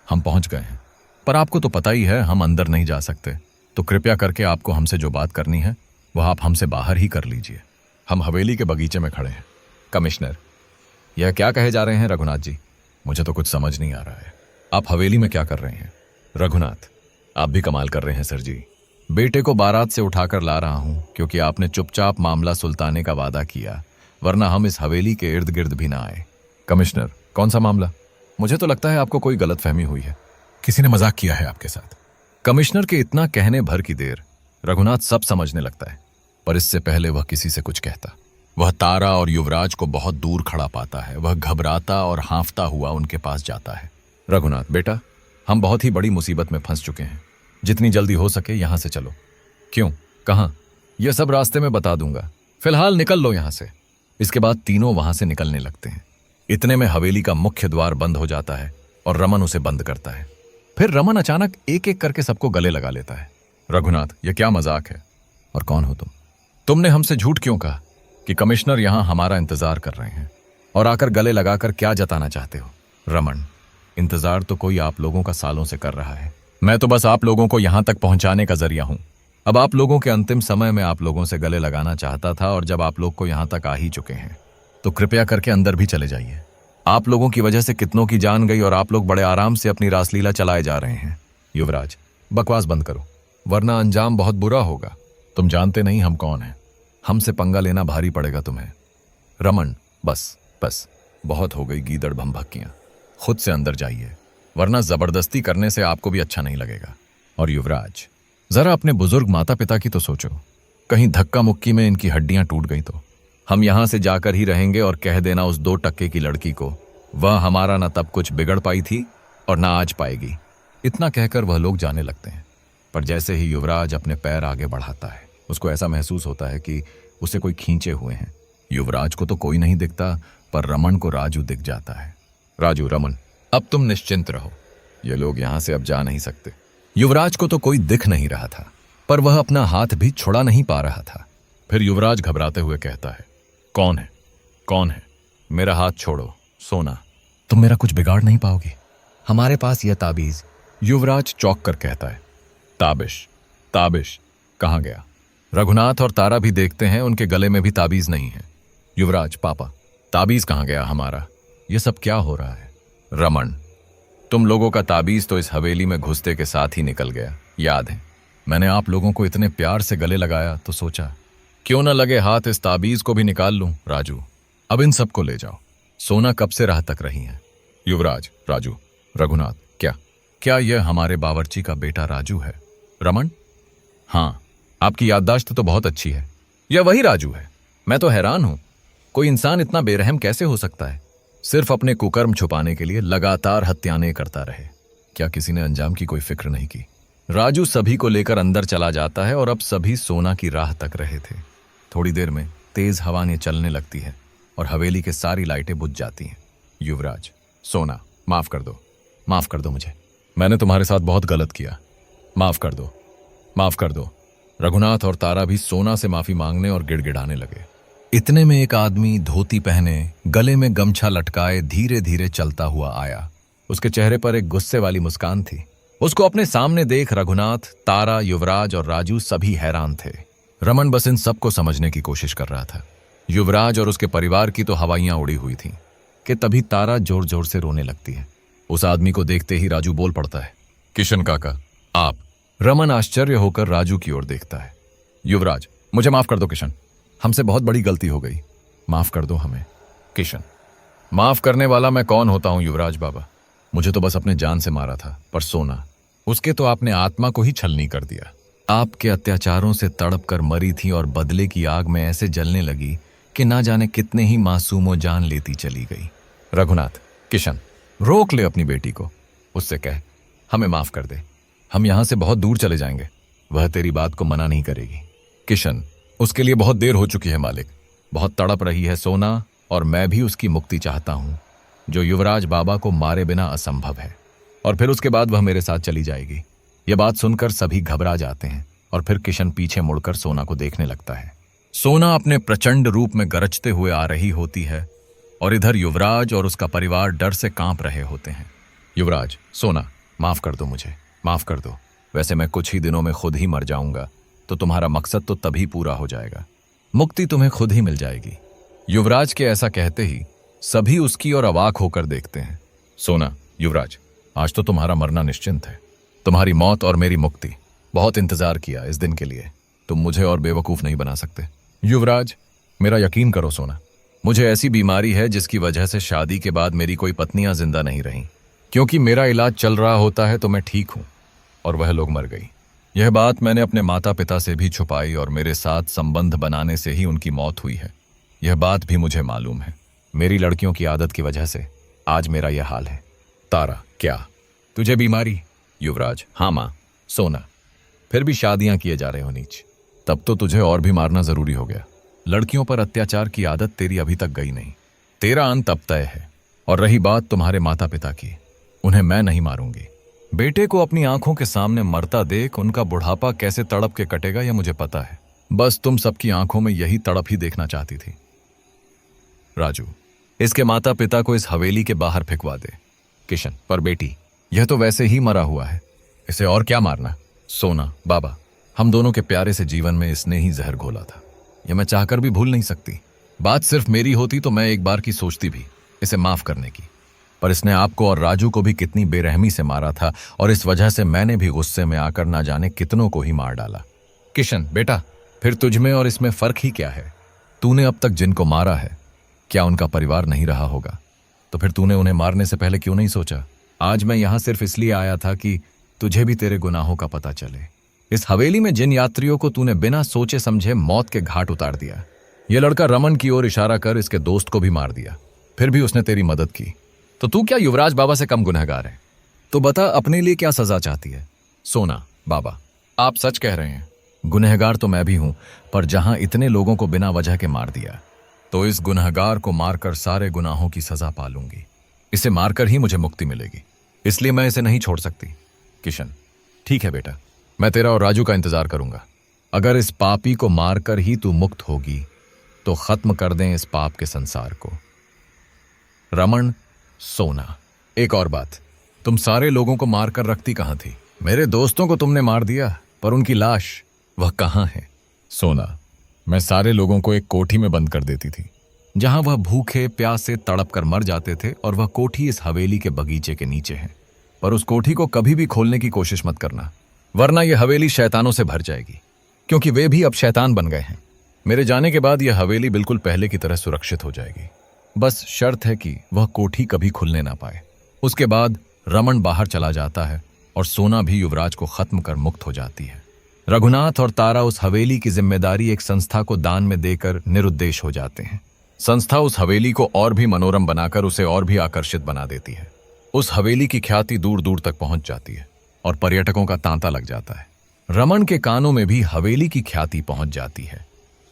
हम पहुंच गए हैं, पर आपको तो पता ही है हम अंदर नहीं जा सकते, तो कृपया करके आपको हमसे जो बात करनी है वह आप हमसे बाहर ही कर लीजिए। हम हवेली के बगीचे में खड़े हैं। कमिश्नर, यह क्या कहे जा रहे हैं रघुनाथ जी? मुझे तो कुछ समझ नहीं आ रहा है, आप हवेली में क्या कर रहे हैं? रघुनाथ, आप भी कमाल कर रहे हैं सर जी, बेटे को बारात से उठाकर ला रहा हूं क्योंकि आपने चुपचाप मामला सुलताने का वादा किया, वरना हम इस हवेली के इर्द गिर्द भी ना आए। कमिश्नर, कौन सा मामला? मुझे तो लगता है आपको कोई गलतफहमी हुई है, किसी ने मजाक किया है आपके साथ। कमिश्नर के इतना कहने भर की देर रघुनाथ सब समझने लगता है, पर इससे पहले वह किसी से कुछ कहता। वह तारा और युवराज को बहुत दूर खड़ा पाता है। वह घबराता और हांफता हुआ उनके पास जाता है। रघुनाथ बेटा, हम बहुत ही बड़ी मुसीबत में फंस चुके हैं, जितनी जल्दी हो सके यहां से चलो। क्यों, कहां? यह सब रास्ते में बता दूंगा, फिलहाल निकल लो यहां से। इसके बाद तीनों वहां से निकलने लगते हैं। इतने में हवेली का मुख्य द्वार बंद हो जाता है और रमन उसे बंद करता है। फिर रमन अचानक एक एक करके सबको गले लगा लेता है। रघुनाथ, यह क्या मजाक है? और कौन हो तुम? तुमने हमसे झूठ क्यों कहा कि कमिश्नर यहां हमारा इंतजार कर रहे हैं, और आकर गले लगाकर क्या जताना चाहते हो? रमन, इंतजार तो कोई आप लोगों का सालों से कर रहा है, मैं तो बस आप लोगों को यहां तक पहुंचाने का जरिया हूं। अब आप लोगों के अंतिम समय में आप लोगों से गले लगाना चाहता था, और जब आप लोग को यहां तक आ ही चुके हैं तो कृपया करके अंदर भी चले जाइए। आप लोगों की वजह से कितनों की जान गई और आप लोग बड़े आराम से अपनी रासलीला चलाए जा रहे हैं। युवराज, बकवास बंद करो, वरना अंजाम बहुत बुरा होगा। तुम जानते नहीं हम कौन हैं, हमसे पंगा लेना भारी पड़ेगा तुम्हें। रमन, बस बस, बहुत हो गई गीदड़ भंभक्कियां, खुद से अंदर जाइए, वरना जबरदस्ती करने से आपको भी अच्छा नहीं लगेगा। और युवराज, जरा अपने बुजुर्ग माता पिता की तो सोचो, कहीं धक्का मुक्की में इनकी हड्डियां टूट गई तो। हम यहां से जाकर ही रहेंगे और कह देना उस 2 टक्के की लड़की को, वह हमारा न तब कुछ बिगड़ पाई थी और ना आज पाएगी। इतना कहकर वह लोग जाने लगते हैं। पर जैसे ही युवराज अपने पैर आगे बढ़ाता है, उसको ऐसा महसूस होता है कि उसे कोई खींचे हुए हैं। युवराज को तो कोई नहीं दिखता, पर रमन को राजू दिख जाता है। राजू, रमन, अब तुम निश्चिंत रहो, ये लोग यहां से अब जा नहीं सकते। युवराज को तो कोई दिख नहीं रहा था, पर वह अपना हाथ भी छुड़ा नहीं पा रहा था। फिर युवराज घबराते हुए कहता है, कौन है, कौन है? मेरा हाथ छोड़ो। सोना, तुम मेरा कुछ बिगाड़ नहीं पाओगी, हमारे पास यह ताबीज। युवराज चौंक कर कहता है, ताबिश, ताबिश कहाँ गया? रघुनाथ और तारा भी देखते हैं, उनके गले में भी ताबीज नहीं है। युवराज, पापा, ताबीज कहाँ गया हमारा? ये सब क्या हो रहा है? रमन, तुम लोगों का ताबीज तो इस हवेली में घुसते के साथ ही निकल गया, याद है? मैंने आप लोगों को इतने प्यार से गले लगाया तो सोचा क्यों न लगे हाथ इस ताबीज को भी निकाल लूं। राजू, अब इन सबको ले जाओ। सोना कब से राह तक रही है। युवराज, राजू, रघुनाथ, क्या यह हमारे बावर्ची का बेटा राजू है? रमन, हाँ, आपकी याददाश्त तो बहुत अच्छी है, यह वही राजू है। मैं तो हैरान हूं, कोई इंसान इतना बेरहम कैसे हो सकता है? सिर्फ अपने कुकर्म छुपाने के लिए लगातार हत्याएं करता रहे। क्या किसी ने अंजाम की कोई फिक्र नहीं की? राजू सभी को लेकर अंदर चला जाता है और अब सभी सोना की राह तक रहे थे। थोड़ी देर में तेज हवाएं चलने लगती है और हवेली के सारी लाइटें बुझ जाती हैं। युवराज, सोना, माफ कर दो मुझे, मैंने तुम्हारे साथ बहुत गलत किया, माफ कर दो, माफ कर दो। रघुनाथ और तारा भी सोना से माफी मांगने और गिड़गिड़ाने लगे। इतने में एक आदमी धोती पहने, गले में गमछा लटकाए धीरे धीरे चलता हुआ आया। उसके चेहरे पर एक गुस्से वाली मुस्कान थी। उसको अपने सामने देख रघुनाथ, तारा, युवराज और राजू सभी हैरान थे। रमन बस इन सबको समझने की कोशिश कर रहा था। युवराज और उसके परिवार की तो हवाइयां उड़ी हुई थीं कि तभी तारा जोर जोर से रोने लगती है। उस आदमी को देखते ही राजू बोल पड़ता है, किशन काका, आप? रमन आश्चर्य होकर राजू की ओर देखता है। युवराज, मुझे माफ कर दो किशन, हमसे बहुत बड़ी गलती हो गई, माफ कर दो हमें। किशन, माफ करने वाला मैं कौन होता हूं युवराज बाबा, मुझे तो बस अपने जान से मारा था, पर सोना, उसके तो आपने आत्मा को ही छलनी कर दिया। आपके अत्याचारों से तड़प कर मरी थी और बदले की आग में ऐसे जलने लगी कि ना जाने कितने ही मासूमों जान लेती चली गई। रघुनाथ, किशन, रोक ले अपनी बेटी को, उससे कह हमें माफ कर दे, हम यहां से बहुत दूर चले जाएंगे, वह तेरी बात को मना नहीं करेगी। किशन, उसके लिए बहुत देर हो चुकी है मालिक, बहुत तड़प रही है सोना और मैं भी उसकी मुक्ति चाहता हूं, जो युवराज बाबा को मारे बिना असंभव है, और फिर उसके बाद वह मेरे साथ चली जाएगी। यह बात सुनकर सभी घबरा जाते हैं और फिर किशन पीछे मुड़कर सोना को देखने लगता है। सोना अपने प्रचंड रूप में गरजते हुए आ रही होती है और इधर युवराज और उसका परिवार डर से कांप रहे होते हैं। युवराज, सोना, माफ कर दो मुझे, माफ कर दो, वैसे मैं कुछ ही दिनों में खुद ही मर जाऊंगा, तो तुम्हारा मकसद तो तभी पूरा हो जाएगा, मुक्ति तुम्हें खुद ही मिल जाएगी। युवराज के ऐसा कहते ही सभी उसकी ओर अवाक होकर देखते हैं। सोना, युवराज, आज तो तुम्हारा मरना निश्चिंत है, तुम्हारी मौत और मेरी मुक्ति। बहुत इंतजार किया इस दिन के लिए, तुम मुझे और बेवकूफ नहीं बना सकते। युवराज, मेरा यकीन करो सोना, मुझे ऐसी बीमारी है जिसकी वजह से शादी के बाद मेरी कोई पत्नियां जिंदा नहीं रहीं, क्योंकि मेरा इलाज चल रहा होता है तो मैं ठीक हूं, और वह लोग मर गई। यह बात मैंने अपने माता पिता से भी छुपाई और मेरे साथ संबंध बनाने से ही उनकी मौत हुई है। यह बात भी मुझे मालूम है, मेरी लड़कियों की आदत की वजह से आज मेरा यह हाल है। तारा, क्या तुझे बीमारी? युवराज, हाँ माँ। सोना, फिर भी शादियां किए जा रहे हो नीच, तब तो तुझे और भी मारना जरूरी हो गया। लड़कियों पर अत्याचार की आदत तेरी अभी तक गई नहीं, तेरा अंत अब तय है। और रही बात तुम्हारे माता पिता की, उन्हें मैं नहीं मारूंगी। बेटे को अपनी आंखों के सामने मरता देख उनका बुढ़ापा कैसे तड़प के कटेगा यह मुझे पता है, बस तुम सबकी आंखों में यही तड़प ही देखना चाहती थी। राजू, इसके माता पिता को इस हवेली के बाहर फेंकवा दे। किशन, पर बेटी, यह तो वैसे ही मरा हुआ है, इसे और क्या मारना? सोना, बाबा, हम दोनों के प्यारे से जीवन में इसने ही जहर घोला था, यह मैं चाहकर भी भूल नहीं सकती। बात सिर्फ मेरी होती तो मैं एक बार की सोचती भी इसे माफ करने की, पर इसने आपको और राजू को भी कितनी बेरहमी से मारा था और इस वजह से मैंने भी गुस्से में आकर ना जाने कितनों को ही मार डाला। किशन, बेटा, फिर तुझमें और इसमें फर्क ही क्या है? तूने अब तक जिनको मारा है, क्या उनका परिवार नहीं रहा होगा? तो फिर तूने उन्हें मारने से पहले क्यों नहीं सोचा? आज मैं यहां सिर्फ इसलिए आया था कि तुझे भी तेरे गुनाहों का पता चले। इस हवेली में जिन यात्रियों को तूने बिना सोचे समझे मौत के घाट उतार दिया, यह लड़का रमन की ओर इशारा कर इसके दोस्त को भी मार दिया, फिर भी उसने तेरी मदद की, तो तू क्या युवराज बाबा से कम गुनहगार है? तो बता, अपने लिए क्या सजा चाहती है? सोना, बाबा, आप सच कह रहे हैं। गुनहगार तो मैं भी हूं, पर जहां इतने लोगों को बिना वजह के मार दिया, तो इस गुनहगार को मारकर सारे गुनाहों की सजा पालूंगी। इसे मारकर ही मुझे मुक्ति मिलेगी, इसलिए मैं इसे नहीं छोड़ सकती। किशन, ठीक है बेटा, मैं तेरा और राजू का इंतजार करूंगा। अगर इस पापी को मारकर ही तू मुक्त होगी तो खत्म कर दें इस पाप के संसार को। रमन, सोना, एक और बात, तुम सारे लोगों को मारकर रखती कहां थी? मेरे दोस्तों को तुमने मार दिया, पर उनकी लाश वह कहां है? सोना, मैं सारे लोगों को एक कोठी में बंद कर देती थी, जहां वह भूखे प्यास से तड़प कर मर जाते थे, और वह कोठी इस हवेली के बगीचे के नीचे है। पर उस कोठी को कभी भी खोलने की कोशिश मत करना, वरना यह हवेली शैतानों से भर जाएगी, क्योंकि वे भी अब शैतान बन गए हैं। मेरे जाने के बाद यह हवेली बिल्कुल पहले की तरह सुरक्षित हो जाएगी। बस शर्त है कि वह कोठी कभी खुलने ना पाए। उसके बाद रमन बाहर चला जाता है और सोना भी युवराज को खत्म कर मुक्त हो जाती है। रघुनाथ और तारा उस हवेली की जिम्मेदारी एक संस्था को दान में देकर निरुद्देश हो जाते हैं। संस्था उस हवेली को और भी मनोरम बनाकर उसे और भी आकर्षित बना देती है। उस हवेली की ख्याति दूर दूर तक पहुंच जाती है और पर्यटकों का तांता लग जाता है। रमन के कानों में भी हवेली की ख्याति पहुंच जाती है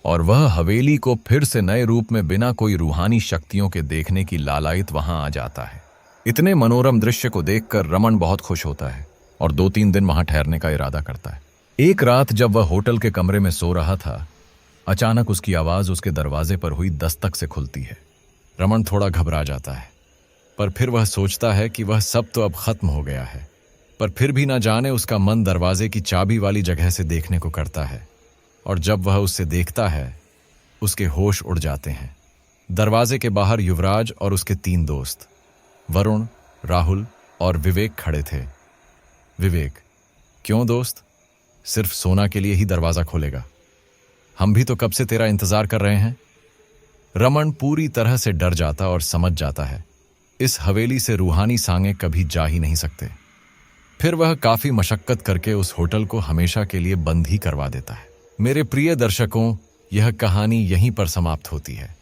और वह हवेली को फिर से नए रूप में बिना कोई रूहानी शक्तियों के देखने की लालायित वहां आ जाता है। इतने मनोरम दृश्य को देखकर रमन बहुत खुश होता है और 2-3 दिन वहां ठहरने का इरादा करता है। एक रात जब वह होटल के कमरे में सो रहा था, अचानक उसकी आवाज उसके दरवाजे पर हुई दस्तक से खुलती है। रमन थोड़ा घबरा जाता है, पर फिर वह सोचता है कि वह सब तो अब खत्म हो गया है। पर फिर भी न जाने उसका मन दरवाजे की चाबी वाली जगह से देखने को करता है, और जब वह उससे देखता है, उसके होश उड़ जाते हैं। दरवाजे के बाहर युवराज और उसके 3 दोस्त वरुण, राहुल और विवेक खड़े थे। विवेक, क्यों दोस्त? सिर्फ सोना के लिए ही दरवाजा खोलेगा? हम भी तो कब से तेरा इंतजार कर रहे हैं। रमन पूरी तरह से डर जाता और समझ जाता है इस हवेली से रूहानी सांगे कभी जा ही नहीं सकते। फिर वह काफी मशक्कत करके उस होटल को हमेशा के लिए बंद ही करवा देता है। मेरे प्रिय दर्शकों, यह कहानी यहीं पर समाप्त होती है,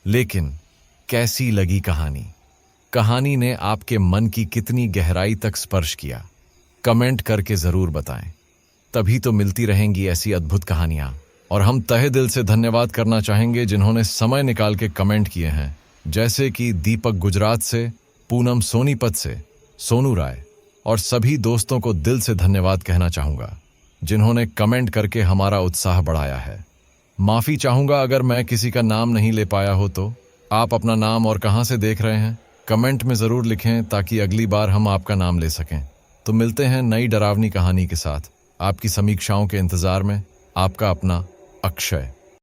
लेकिन कैसी लगी कहानी? कहानी ने आपके मन की कितनी गहराई तक स्पर्श किया? कमेंट करके जरूर बताएं। तभी तो मिलती रहेंगी ऐसी अद्भुत कहानियां। और हम तहे दिल से धन्यवाद करना चाहेंगे जिन्होंने समय निकाल के कमेंट किए हैं, जैसे कि दीपक गुजरात से, पूनम सोनीपत से, सोनू राय, और सभी दोस्तों को दिल से धन्यवाद कहना चाहूंगा जिन्होंने कमेंट करके हमारा उत्साह बढ़ाया है। माफी चाहूंगा अगर मैं किसी का नाम नहीं ले पाया हो तो। आप अपना नाम और कहां से देख रहे हैं कमेंट में जरूर लिखें, ताकि अगली बार हम आपका नाम ले सकें। तो मिलते हैं नई डरावनी कहानी के साथ। आपकी समीक्षाओं के इंतजार में आपका अपना अक्षय।